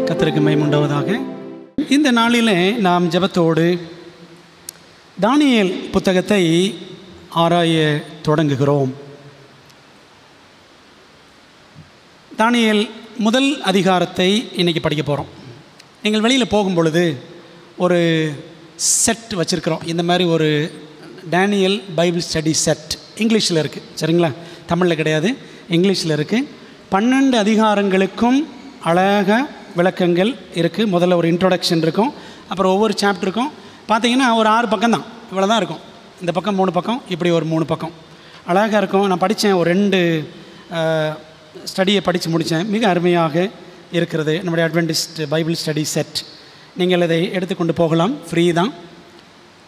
கர்த்தருக்கு மகிமை உண்டாவதாக. இந்த நாளிலே நாம் ஜெபத்தோடு தானியேல் புத்தகத்தை ஆராய தொடங்குகிறோம். தானியேல் முதல் அதிகாரத்தை இன்றைக்கி படிக்க போகிறோம். நீங்கள் வெளியில் போகும் பொழுது ஒரு செட் வச்சுருக்கிறோம். இந்த மாதிரி ஒரு டேனியல் பைபிள் ஸ்டடி செட் இங்கிலீஷில் இருக்குது, சரிங்களா? தமிழில் கிடையாது, இங்கிலீஷில் இருக்குது. 12 அதிகாரங்களுக்கும் அழகாக விளக்கங்கள் இருக்குது. முதல்ல ஒரு இன்ட்ரோடக்ஷன் இருக்கும், அப்புறம் ஒவ்வொரு சாப்டருக்கும் பார்த்திங்கன்னா ஒரு 6 பக்கம் தான், இவ்வளோ தான் இருக்கும். இந்த பக்கம் 3 பக்கம், இப்படி ஒரு 3 பக்கம் அழகாக இருக்கும். நான் படித்தேன், ஒரு 2 ஸ்டடியை படித்து முடித்தேன். மிக அருமையாக இருக்கிறது நம்முடைய அட்வென்டிஸ்ட் பைபிள் ஸ்டடி செட். நீங்கள் இதை எடுத்துக்கொண்டு போகலாம், ஃப்ரீ தான்.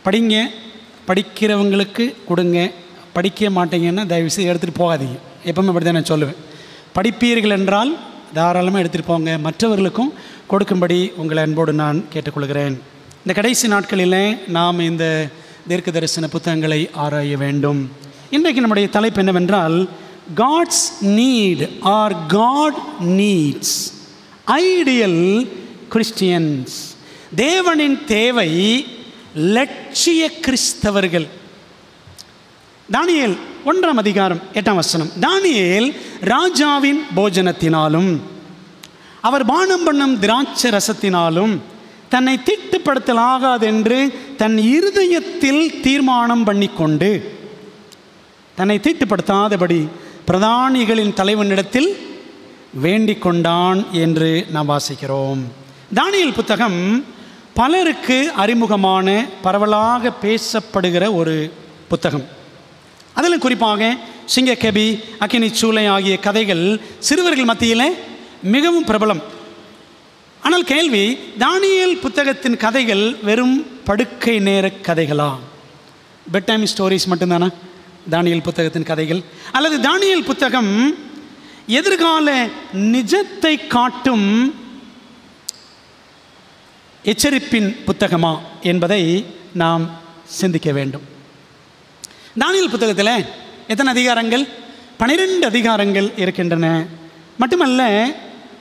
படிங்க, படிக்கிறவங்களுக்கு கொடுங்க. படிக்க மாட்டீங்கன்னா தயவுசெய்து எடுத்துகிட்டு போகாதீங்க. எப்பவுமே அப்படி தான் நான் சொல்லுவேன். படிப்பீர்கள் என்றால் தாராளமாக எடுத்துகிட்டு போங்க, மற்றவர்களுக்கும் கொடுக்கும்படி உங்களை அன்போடு நான் கேட்டுக்கொள்கிறேன். இந்த கடைசி நாட்களில் நாம் இந்த தீர்க்க தரிசன புத்தகங்களை ஆராய வேண்டும். இன்றைக்கு நம்முடைய தலைப்பு என்னவென்றால், God's need or God needs ideal Christians. தேவனின் தேவை லட்சிய கிறிஸ்தவர்கள். தானியேல் 1ஆம் அதிகாரம் 8ஆம் வசனம். தானியேல் ராஜாவின் போஜனத்தினாலும் அவர் பானம் பண்ணும் திராட்சை ரசத்தினாலும் தன்னை தீட்டுப்படுத்தலாகாதென்று தன் இருதயத்தில் தீர்மானம் பண்ணிக்கொண்டு தன்னை தீட்டுப்படுத்தாதபடி பிரதானிகளின் தலைவனிடத்தில் வேண்டிக் கொண்டான் என்று நாம் வாசிக்கிறோம். தானியேல் புத்தகம் பலருக்கு அறிமுகமான, பரவலாக பேசப்படுகிற ஒரு புத்தகம். அதில் குறிப்பாக சிங்கக்கெபி, அக்கினி சூளை ஆகிய கதைகள் சிறுவர்கள் மத்தியில் மிகவும் பிரபலம். ஆனால் கேள்வி, தானியேல் புத்தகத்தின் கதைகள் வெறும் படுக்கை நேர கதைகளா? பெட் டைம் ஸ்டோரிஸ் மட்டும்தானா தானியேல் புத்தகத்தின் கதைகள்? அல்லது தானியேல் புத்தகம் எதிர்கால நிஜத்தை காட்டும் எச்சரிப்பின் புத்தகமா என்பதை நாம் சிந்திக்க வேண்டும். தானியேல் புத்தகத்தில் எத்தனை அதிகாரங்கள்? 12 அதிகாரங்கள் இருக்கின்றன. மட்டுமல்ல,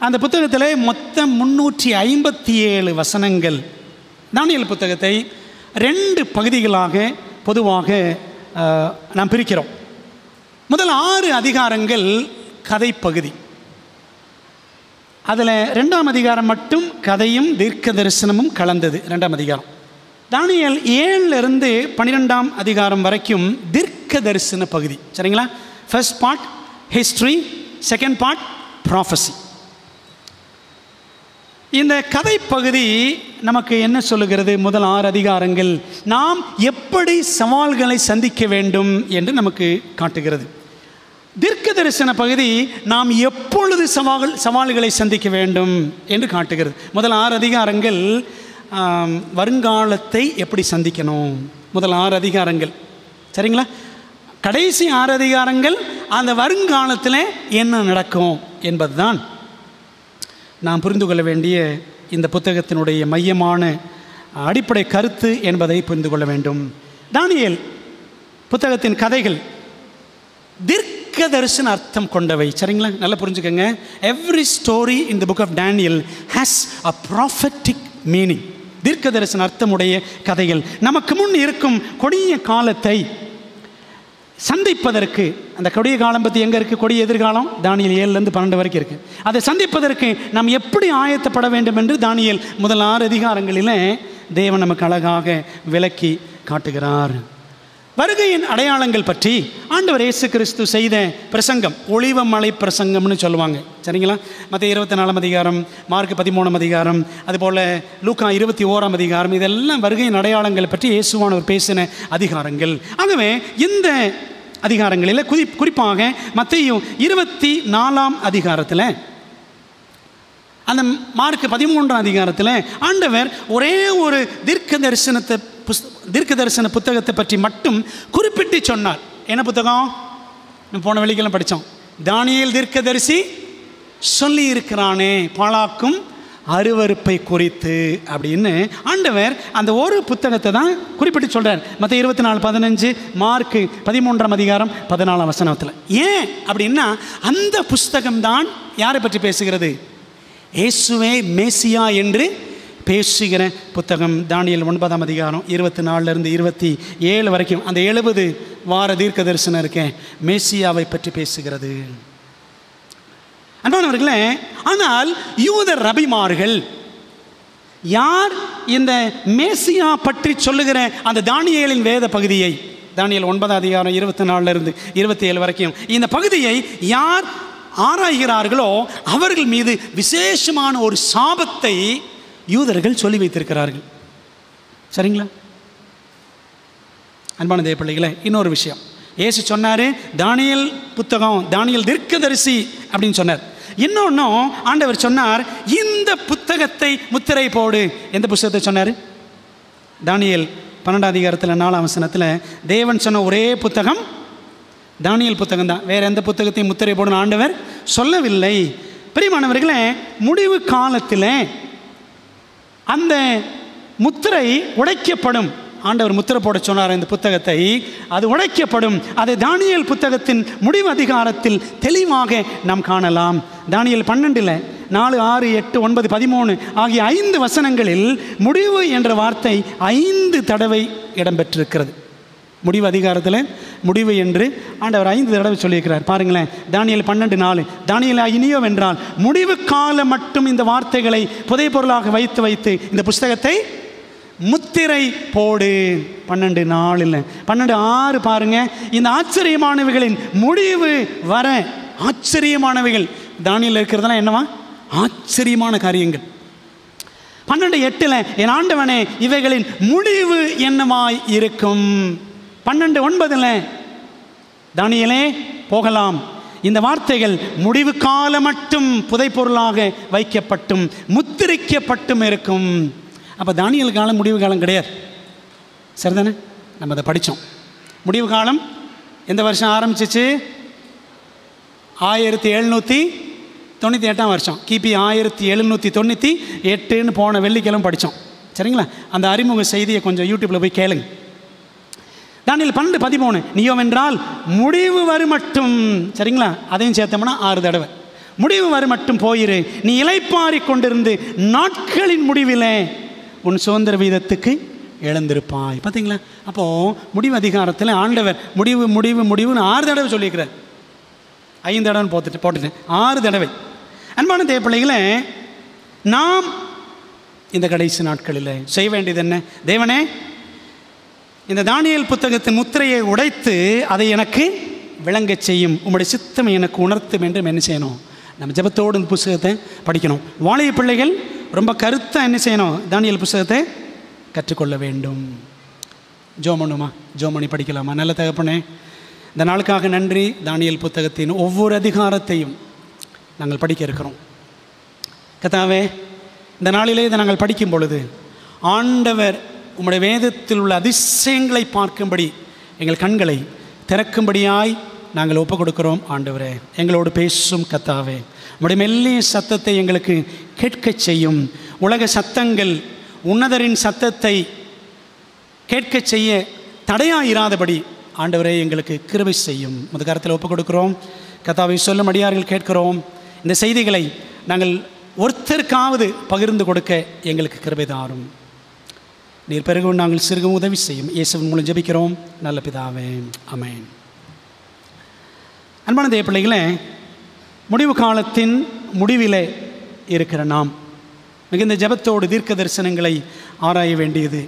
அந்த புத்தகத்தில் மொத்தம் 357 வசனங்கள். தானியேல் புத்தகத்தை 2 பகுதிகளாக பொதுவாக நாம் பிரிக்கிறோம். முதல் 6 அதிகாரங்கள் கதை பகுதி. அதில் 2ஆம் அதிகாரம் மட்டும் கதையும் தீர்க்க தரிசனமும் கலந்தது. 2ஆம் அதிகாரம். தானியேல் 7லிருந்து 12ஆம் அதிகாரம் வரைக்கும் தீர்க்க தரிசன பகுதி, சரிங்களா? First part history, second part prophecy. இந்த கதை பகுதி நமக்கு என்ன சொல்லுகிறது? முதல் 6 அதிகாரங்கள் நாம் எப்படி சவால்களை சந்திக்க வேண்டும் என்று நமக்கு காட்டுகிறது. தீர்க்க தரிசன பகுதி நாம் எப்பொழுது சவால்களை சந்திக்க வேண்டும் என்று காட்டுகிறது. முதல் 6 அதிகாரங்கள் வருங்காலத்தை எப்படி சந்திக்கணும், முதல் 6 அதிகாரங்கள், சரிங்களா? கடைசி 6 அதிகாரங்கள் அந்த வருங்காலத்தில் என்ன நடக்கும் என்பதுதான் நாம் புரிந்து கொள்ள வேண்டிய இந்த புத்தகத்தினுடைய மையமான அடிப்படை கருத்து என்பதை புரிந்து கொள்ள வேண்டும். தானியேல் புத்தகத்தின் கதைகள் தீர்க்க தரிசன அர்த்தம் கொண்டவை, சரிங்களா? நல்லா புரிஞ்சுக்கங்க. Every story in the book of Daniel has a prophetic meaning. தீர்க்க தரிசன அர்த்தமுடைய கதைகள் நமக்கு முன் இருக்கும் கொடிய காலத்தை சந்திப்பதற்கு, அந்த கொடிய காலம் பற்றி எங்கே இருக்குது? கொடிய எதிர்காலம் தானியேல் 7லேருந்து 12 வரைக்கும் இருக்குது. அதை சந்திப்பதற்கு நாம் எப்படி ஆயத்தப்பட வேண்டும் என்று தானியேல் முதல் 6 அதிகாரங்களில் தேவன் நமக்கு அழகாக விளக்கி காட்டுகிறார். வருகையின் அடையாளங்கள் பற்றி ஆண்டவர் இயேசு கிறிஸ்து செய்த பிரசங்கம், ஒலிவமலை பிரசங்கம்னு சொல்லுவாங்க, சரிங்களா? மத்தேயு 24ஆம் அதிகாரம், மார்க் 13ஆம் அதிகாரம், அதுபோல் லூக்கா 21ஆம் அதிகாரம், இதெல்லாம் வருகையின் அடையாளங்கள் பற்றி இயேசுவானவர் பேசின அதிகாரங்கள். ஆகவே இந்த அதிகாரங்களில் குறிப்பாக மத்தேயு 24ஆம் அதிகாரத்தில், அந்த மார்க் 13ஆம் அதிகாரத்தில் ஆண்டவர் ஒரே ஒரு தீர்க்க தரிசன புத்தகத்தை பற்றி மட்டும் குறிப்பிட்டு சொன்னார். என்ன புத்தகம்? போன வெள்ளிக்கிழமை படித்தோம். தானியேல் தீர்க்கதரிசி சொல்லி இருக்கிறானே பாழாக்கும் அருவருப்பை குறித்து அப்படின்னு ஆண்டவர் அந்த ஒரு புத்தகத்தை தான் குறிப்பிட்டு சொல்கிறார். மற்ற 24:15, மார்க் 13ஆம் அதிகாரம் 14ஆம் வசனத்தில். ஏன் அப்படின்னா அந்த புஸ்தகம்தான் யாரை பற்றி பேசுகிறது? இயேசுவே மேசியா என்று பேசுகிற புத்தகம். தானியேல் 9ஆம் அதிகாரம் 24 27 வரைக்கும் அந்த 70 வார தீர்க்க தரிசனம் இருக்கேன், மேசியாவை பற்றி பேசுகிறது. அன்பானவர்களே, ஆனால் யூத ரபிமார்கள் யார் இந்த மேசியா பற்றி சொல்லுகிற அந்த தானியேலின் வேத பகுதியை, தானியேல் 9ஆம் அதிகாரம் 24 27 வரைக்கும் இந்த பகுதியை யார் ஆராய்கிறார்களோ அவர்கள் மீது விசேஷமான ஒரு சாபத்தை யூதர்கள் சொல்லி வைத்திருக்கிறார்கள். சரிங்களா? அன்பான தேவ பிள்ளைகளே, இன்னொரு விஷயம், இயேசு சொன்னார் தானியேல் புத்தகம், தானியேல் தீர்க்கதரிசி அப்படின்னு சொன்னார். இன்னொன்னும் ஆண்டவர் சொன்னார், இந்த புத்தகத்தை முத்திரை போடு. எந்த புத்தகத்தை சொன்னார்? தானியேல் 12ஆம் அதிகாரத்தில் 4ஆம் வசனத்தில் தேவன் சொன்ன ஒரே புத்தகம் தானியேல் புத்தகம் தான். வேறு எந்த புத்தகத்தையும் முத்திரை போடணும் ஆண்டவர் சொல்லவில்லை. பிரியமானவர்களே, முடிவு காலத்தில் அந்த முத்திரை உடைக்கப்படும். ஆண்டவர் முத்திரை போட சொன்னார் இந்த புத்தகத்தை, அது உடைக்கப்படும். அதை தானியேல் புத்தகத்தின் முடிவு அதிகாரத்தில் தெளிவாக நாம் காணலாம். தானியேல் 12 4 6 8 9 13 ஆகிய 5 வசனங்களில் முடிவு என்ற வார்த்தை 5 தடவை இடம்பெற்றிருக்கிறது. முடிவு அதிகாரத்தில் முடிவு என்று ஆண்டவர் 5 தடவை சொல்லியிருக்கிறார். பாருங்களேன், தானியேல் 12:4 தானியேல் இனியோ வென்றால் முடிவு காலம் மட்டும் இந்த வார்த்தைகளை புதை பொருளாக வைத்து இந்த புஸ்தகத்தை முத்திரை போடு. 12:4 12:6 பாருங்க, இந்த ஆச்சரியமானவைகளின் முடிவு வர. ஆச்சரியமானவைகள் தானியேல் இருக்கிறதெல்லாம் என்னவா? ஆச்சரியமான காரியங்கள். 12:8 என் ஆண்டவனே இவைகளின் முடிவு என்னவாய் இருக்கும். 12:9 தானியேலே போகலாம், இந்த வார்த்தைகள் முடிவு காலம் மட்டும் புதை பொருளாக வைக்கப்பட்டும் முத்திரிக்கப்பட்டும் இருக்கும். அப்போ தானியேல் காலம் முடிவு காலம் கிடையாது. சரிதானே? நம்ம அதை படித்தோம். முடிவு காலம் எந்த வருஷம் ஆரம்பிச்சிச்சு? 1798 வருஷம், கிபி 1798 போன வெள்ளிக்கிழமை படித்தோம். சரிங்களா? அந்த அறிமுக செய்தியை கொஞ்சம் யூடியூப்பில் போய் கேளுங்க. தானியேல் 12:13 நீயோ வென்றால் முடிவு வரும் மட்டும். சரிங்களா? அதையும் சேர்த்தோம்னா 6 தடவை. முடிவு வரும் மட்டும் போயிரு, நீ இளைப்பாரி கொண்டிருந்து நாட்களின் முடிவிலே உன் சுதந்திர வீதத்துக்கு இழந்திருப்பாய். பார்த்தீங்களா? அப்போது முடிவு அதிகாரத்தில் ஆண்டவர் முடிவு முடிவு முடிவுன்னு 6 தடவை சொல்லியிருக்கிறார். 5 தடவை போட்டுட்டேன் 6 தடவை. அன்பான தேவ பிள்ளைகளே, நாம் இந்த கடைசி நாட்களில் செய்ய வேண்டியது என்ன? தேவனே, இந்த தானியேல் புத்தகத்தின் முத்திரையை உடைத்து அதை எனக்கு விளங்கச் செய்யும், உம்முடைய சித்தம் எனக்கு உணர்த்தும் என்று என்ன செய்யணும்? நம்ம ஜெபத்தோடு இந்த புத்தகத்தை படிக்கணும். வாலிய பிள்ளைகள் ரொம்ப கருத்தாக என்ன செய்யணும்? தானியேல் புத்தகத்தை கற்றுக்கொள்ள வேண்டும். ஜோமனுமா, ஜோமணி படிக்கலாமா? நல்ல தகப்பனே, இந்த நாளுக்காக நன்றி. தானியேல் புத்தகத்தின் ஒவ்வொரு அதிகாரத்தையும் நாங்கள் படிக்க இருக்கிறோம். கர்த்தாவே, இந்த நாளிலே இதை நாங்கள் படிக்கும் பொழுது ஆண்டவர் உம்முடைய வேதத்தில் உள்ள அதிசயங்களை பார்க்கும்படி எங்கள் கண்களை திறக்கும்படியாய் நாங்கள் ஒப்புக் கொடுக்கிறோம். ஆண்டவரே, எங்களோடு பேசும் கர்த்தாவே, உம்முடைய மெல்லிய சத்தத்தை எங்களுக்கு கேட்கச் செய்யும். உலக சத்தங்கள் உன்னதரின் சத்தத்தை கேட்கச் செய்ய தடையாயிராதபடி ஆண்டவரே எங்களுக்கு கிருபை செய்யும். முத கரத்தில் ஒப்புக் கொடுக்கிறோம். கர்த்தாவை சொல்லும் அடியார்கள் கேட்கிறோம். இந்த செய்திகளை நாங்கள் ஒருத்தருக்காவது பகிர்ந்து கொடுக்க எங்களுக்கு கிருபை தாரும். நீர் பிறகு நாங்கள் சிறுகும் உதவி செய்யும். இயேசுவின் மூலம் ஜெபிக்கிறோம் நல்ல பிதாவே, ஆமென். அன்பான தேவ பிள்ளைகளே, முடிவு காலத்தின் முடிவிலே இருக்கிற நாம் மிகுந்த ஜெபத்தோடு தீர்க்க தரிசனங்களை ஆராய வேண்டியது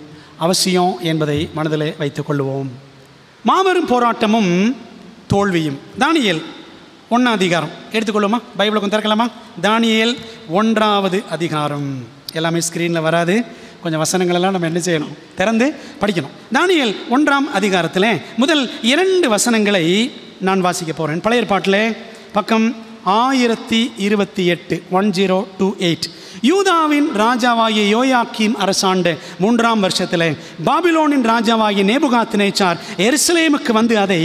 அவசியம் என்பதை மனதில் வைத்துக் கொள்வோம். மாபெரும் போராட்டமும் தோல்வியும். தானியேல் 1ஆம் அதிகாரம் எடுத்துக்கொள்ளுமா? பைபிளை கொஞ்சம் திறக்கலாமா? தானியேல் 1ஆவது அதிகாரம். எல்லாமே ஸ்க்ரீனில் வராது, கொஞ்சம் வசனங்களெல்லாம் நம்ம என்ன செய்யணும்? திறந்து படிக்கணும். தானியேல் 1ஆம் அதிகாரத்தில் முதல் 2 வசனங்களை நான் வாசிக்க போகிறேன். பழைய ஏற்பாட்டில் பக்கம் 1028 1028. யூதாவின் ராஜாவாகிய யோயாக்கீம் அரசாண்ட 3ஆம் வருஷத்தில் பாபிலோனின் ராஜாவாகிய நேபுகாத்நேச்சார் எருசலேமுக்கு வந்து அதை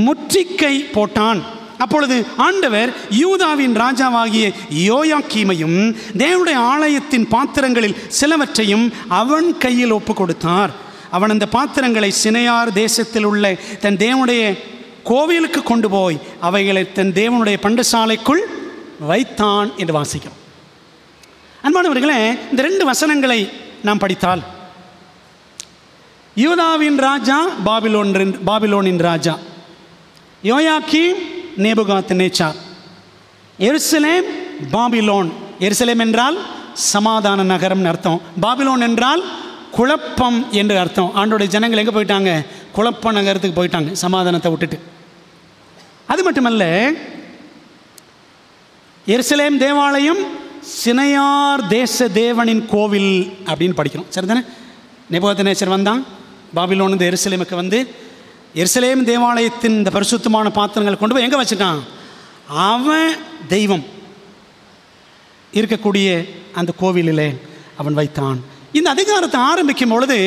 முற்றுகை போட்டான். அப்பொழுது ஆண்டவர் யூதாவின் ராஜாவாகிய யோயாக்கீமையும் தேவனுடைய ஆலயத்தின் பாத்திரங்களில் சிலவற்றையும் அவன் கையில் ஒப்பு கொடுத்தார். அவன் அந்த பாத்திரங்களை சினையார் தேசத்தில் உள்ள தன் தேவனுடைய கோவிலுக்கு கொண்டு போய் அவைகளை தன் தேவனுடைய பண்டசாலைக்குள் வைத்தான் என்று வாசிக்கிறோம். அன்பானவர்களே, இந்த 2 வசனங்களை நாம் படித்தால், யூதாவின் ராஜா பாபிலோனின் ராஜா, யோயாக்கீம் நேபுகாத்நேச்சார், எருசலேம் பாபிலோன். எருசலேம் என்றால் சமாதான நகரம் அர்த்தம், பாபிலோன் என்றால் குழப்பம் என்று அர்த்தம். ஆண்டோடைய ஜனங்கள் எங்கே போயிட்டாங்க? குழப்ப நகரத்துக்கு போயிட்டாங்க, சமாதானத்தை விட்டுட்டு. அது மட்டுமல்ல, எருசலேம் தேவாலயம் சினையார் தேச தேவனின் கோவில் அப்படின்னு படிக்கிறோம், சரிதானே? நேபுகாத்நேச்சர் வந்தான், பாபிலோன் இந்த எருசலேமுக்கு வந்து எருசலேம் தேவாலயத்தின் இந்த பரிசுத்தமான பாத்திரங்களை கொண்டு போய் எங்கே வச்சுட்டான்? அவன் தெய்வம் இருக்கக்கூடிய அந்த கோவிலில் அவன் வைத்தான். இந்த அதிகாரத்தை ஆரம்பிக்கும் பொழுது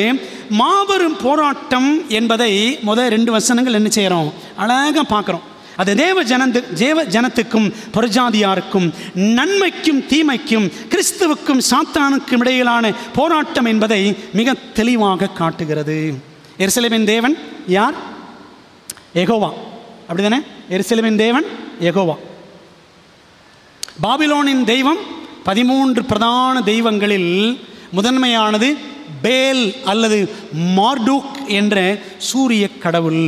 மாபெரும் போராட்டம் என்பதை முதல் 2 வசனங்கள் என்ன செய்கிறோம்? அழகாக பார்க்குறோம். அது தேவ ஜனத்துக்கும் புறஜாதியாருக்கும், நன்மைக்கும் தீமைக்கும், கிறிஸ்துவுக்கும் சாத்தானுக்கும் இடையிலான போராட்டம் என்பதை மிக தெளிவாக காட்டுகிறது. எருசலேமின் தேவன் யார்? யெகோவா, அப்படிதானே? எருசலேமின் தேவன் யெகோவா. பாபிலோனின் தெய்வம் 13 பிரதான தெய்வங்களில் முதன்மையானது பேல் அல்லது மார்டூக் என்ற சூரிய கடவுள்.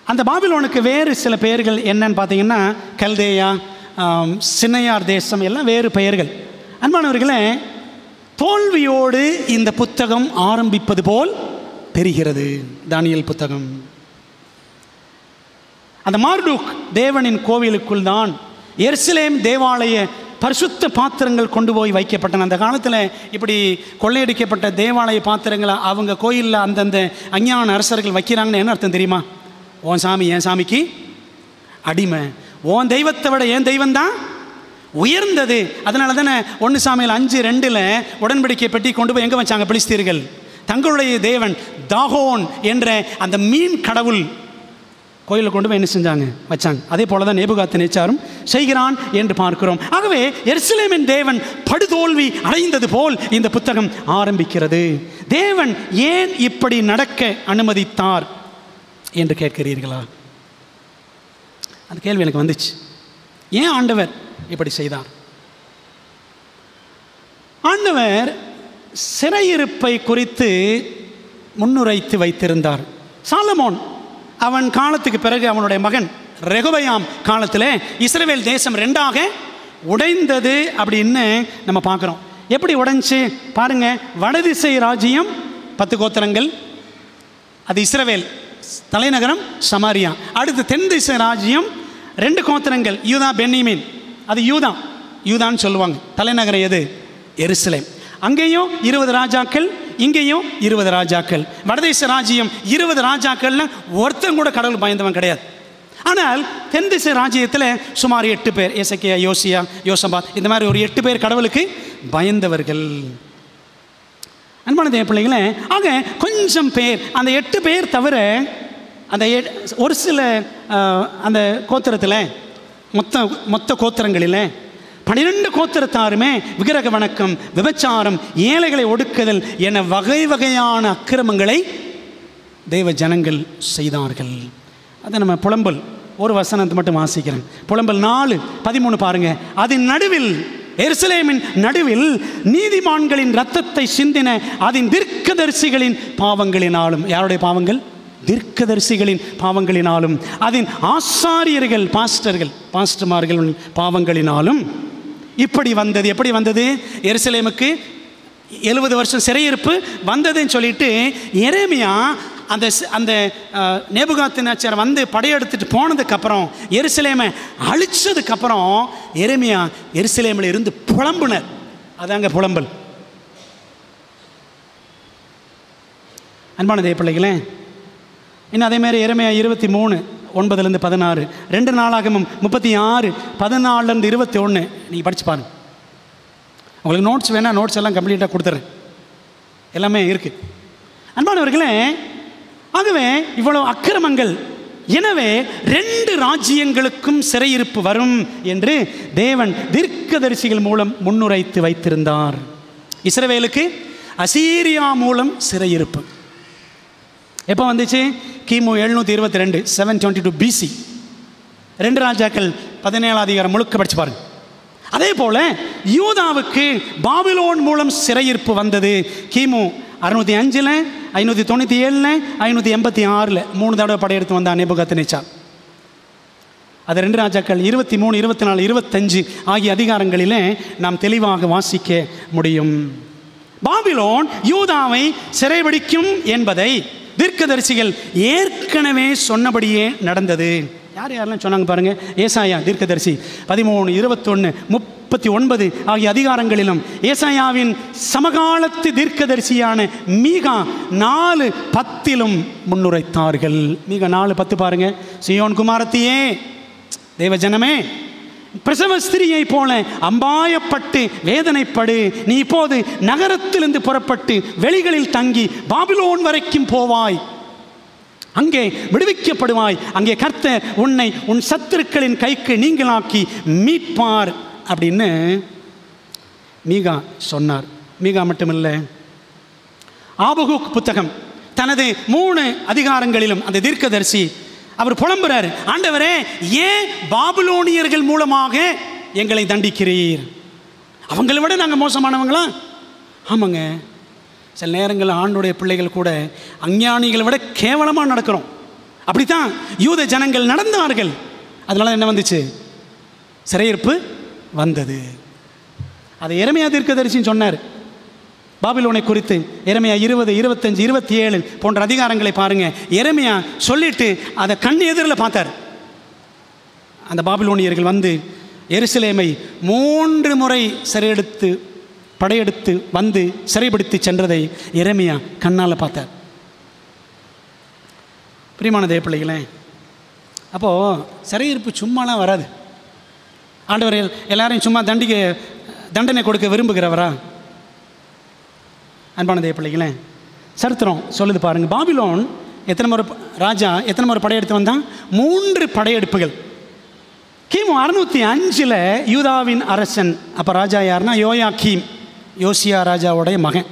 அந்த பாபிலோனுக்கு வேறு சில பெயர்கள் என்னன்னு பார்த்தீங்கன்னா, கல்தேயா, சினையார் தேசம், எல்லாம் வேறு பெயர்கள். அன்பானவர்களே, தோல்வியோடு இந்த புத்தகம் ஆரம்பிப்பது போல் தெரிகிறது. தானியேல் புத்தகம். அந்த மார்டூக் தேவனின் கோவிலுக்குள் தான் எருசலேம் தேவாலய பரிசுத்த பாத்திரங்கள் கொண்டு போய் வைக்கப்பட்டன. அந்த காலத்தில் இப்படி கொள்ளையடிக்கப்பட்ட தேவாலய பாத்திரங்களை அவங்க கோயிலில் அந்தந்த அஞ்ஞான அரசர்கள் வைக்கிறாங்கன்னு என்ன அர்த்தம் தெரியுமா? உன் சாமி என் சாமிக்கு அடிமை, உன் தெய்வத்தை விட என் தெய்வம் தான் உயர்ந்தது. அதனால தானே 1 சாமுவேல் 5:2 உடன்படிக்கை பெட்டி கொண்டு போய் எங்கே வச்சாங்க? பெலிஸ்தீர்கள் தங்களுடைய தேவன் தாகோன் என்ற அந்த மீன் கடவுள் கோயிலில் கொண்டு போய் என்ன செஞ்சாங்க? வச்சாங்க. அதே போல தான் நேபுகாத்நேச்சாரும் செய்கிறான் என்று பார்க்கிறோம். ஆகவே எருசலேமின் தேவன் படுதோல்வி அடைந்தது போல் இந்த புத்தகம் ஆரம்பிக்கிறது. தேவன் ஏன் இப்படி நடக்க அனுமதித்தார் என்று கேட்கிறீர்களா? அந்த கேள்வி எனக்கு வந்துச்சு. ஏன் ஆண்டவர் இப்படி செய்தார்? ஆண்டவர் சிறையிருப்பை குறித்து முன்னுரைத்து வைத்திருந்தார். சாலமோன் அவன் காலத்துக்கு பிறகு அவனுடைய மகன் ரெகொபெயாம் காலத்தில் இஸ்ரவேல் தேசம் 2ஆக உடைந்தது அப்படின்னு நம்ம பார்க்குறோம். எப்படி உடைஞ்சு பாருங்க. வடதிசை ராஜ்யம் 10 கோத்திரங்கள், அது இஸ்ரவேல், தலைநகரம் சமாரியா. அடுத்து தென் திசை ராஜ்யம் 2 கோத்திரங்கள், யூதா பென்னியமீன், அது யூதான்னு சொல்லுவாங்க. தலைநகரம் எது? எருசலேம். அங்கேயும் 20 ராஜாக்கள், இங்கேயும் 20 ராஜாக்கள். வடதேச ராஜ்யம் 20 ராஜாக்கள்ல ஒருத்தன் கூட கடவுள் பயந்தவன் கிடையாது. ஆனால் தென் திசை ராஜ்யத்தில் சுமார் 8 பேர், எசேக்கியா, யோசியா, யோசபாத், இந்த மாதிரி ஒரு 8 பேர் கடவுளுக்கு பயந்தவர்கள். அன்பான பிள்ளைகளே, ஆக கொஞ்சம் பேர், அந்த 8 பேர் தவிர அந்த ஒரு சில அந்த கோத்திரத்தில் மொத்த கோத்திரங்களில் 12 கோத்திரத்தாருமே விக்கிரக வணக்கம், விபச்சாரம், ஏழைகளை ஒடுக்குதல் என வகை வகையான அக்கிரமங்களை தேவ ஜனங்கள் செய்தார்கள். அதை நம்ம புலம்பல் ஒரு வசனத்தை மட்டும் வாசிக்கிறேன். புலம்பல் 4:13 பாருங்க. அதன் நடுவில், எருசலேமின் நடுவில் நீதிமான்களின் இரத்தத்தை சிந்தின அதன் தீர்க்கதரிசிகளின் பாவங்களினாலும். யாருடைய பாவங்கள்? தீர்க்கதரிசிகளின் பாவங்களினாலும். அதன் ஆசாரியர்கள், பாஸ்டர்மார்கள் பாவங்களினாலும் இப்படி வந்தது. எப்படி வந்தது? எருசலேமுக்கு 70 வருஷம் சிறையிருப்பு வந்ததுன்னு சொல்லிட்டு எரேமியா அந்த நேபுகாத்நேச்சார் வந்து படையெடுத்துட்டு போனதுக்கப்புறம், எருசலேமை அழிச்சதுக்கப்புறம் எரேமியா எருசலேமில் இருந்து புலம்புனர். அதாங்க புலம்பல். அன்பான தேவ பிள்ளைகளே, இன்னும் அதேமாதிரி எரேமியா 23:9-16, 2 நாளாகமம் 36:14-21 நீங்கள் படித்து பாருங்க. உங்களுக்கு நோட்ஸ் வேணால் நோட்ஸ் எல்லாம் கம்ப்ளீட்டாக கொடுத்துட்றேன், எல்லாமே இருக்குது. அன்பானவர்களே, ஆகவே இவ்வளவு அக்கிரமங்கள், எனவே 2 ராஜ்யங்களுக்கும் சிறையிருப்பு வரும் என்று தேவன் தீர்க்கதரிசிகள் மூலம் முன்னுரைத்து வைத்திருந்தார். இஸ்ரவேலுக்கு அசீரியா மூலம் சிறையிருப்பு எப்போ வந்துச்சு? கிமு 722, 722 BC. 2 ராஜாக்கள் 17ஆம் அதிகாரம் முழுக்க படிச்சு பாருங்க. அதே போல யூதாவுக்கு பாபிலோன் மூலம் சிறையிருப்பு வந்தது. கிமு 605, 597, 586 3 தடவை படையெடுத்து வந்தான் நேபுகாத்நேச்சார். அது 2 ராஜாக்கள் 23, 24, 25 ஆகிய அதிகாரங்களிலே நாம் தெளிவாக வாசிக்க முடியும். பாபிலோன் யூதாவை சிறைபிடிக்கும் என்பதை தீர்க்கதரிசிகள் ஏற்கனவே சொன்னபடியே நடந்தது. யார் யாரெல்லாம் சொன்னாங்க பாருங்க. ஏசாயா தீர்க்கதரிசி 13, 21, 39 ஆகிய அதிகாரங்களிலும், ஏசாயாவின் சமகாலத்து தீர்க்கதரிசியான மீகா 4:10 முன்னுரைத்தார்கள். மீகா 4:10 பாருங்க. சீயோன் குமாரத்தியே, தேவஜனமே, பிரசவ ஸ்திரியை போல அம்பாயப்பட்டு வேதனைப்படு. நீ இப்போது நகரத்திலிருந்து புறப்பட்டு வெளிகளில் தங்கி பாபிலோன் வரைக்கும் போவாய். அங்கே விடுவிக்கப்படுவாய். அங்கே கர்த்தர் உன்னை உன் சத்துருக்களின் கைக்கு நீங்களாக்கி மீட்பார் அப்படின்னு மீகா சொன்னார். மீகா மட்டுமில்லை, ஆபகுக் புத்தகம் தனது 3 அதிகாரங்களிலும் அந்த தீர்க்கதரிசி அவர் புலம்புறாரு. ஆண்டவரே, ஏன் பாபிலோனியர்கள் மூலமாக எங்களை தண்டிக்கிறீர்? அவங்களை விட நாங்கள் மோசமானவங்களா? ஆமாங்க, சில நேரங்களில் ஆண்டுடைய பிள்ளைகள் கூட அஞ்ஞானிகளை விட கேவலமாக நடக்கிறோம். அப்படித்தான் யூத ஜனங்கள் நடந்தார்கள். அதனால என்ன வந்துச்சு? சிறையிருப்பு வந்தது. அதை எரேமியா தீர்க்கதரிசின்னு சொன்னார் பாபிலோனை குறித்து. எரேமியா 20, 25, 27 போன்ற அதிகாரங்களை பாருங்க. எரேமியா சொல்லிட்டு அதை கண் எதிரில் பார்த்தார். அந்த பாபிலோனியர்கள் வந்து எருசலேமை 3 முறை படையெடுத்து வந்து சிறைப்படுத்தி சென்றதை எரேமியா கண்ணால் பார்த்தார். பிரியமான தேவப்பிள்ளைகளே, அப்போது சிறையிருப்பு சும்மாலாம் வராது. ஆண்டவர் எல்லாரையும் சும்மா தண்டனை கொடுக்க விரும்புகிறவரா? அன்பான தேவப்பிள்ளைகளே, சரித்திரம் சொல்லுது பாருங்க. பாபிலோன் ராஜா எத்தனை முறை படையெடுத்து வந்தான்? 3 படையெடுப்புகள். கிமு 605 யூதாவின் அரசன், அப்போ ராஜா யாருன்னா யோயாக்கீம், யோசியா ராஜாவுடைய மகன்.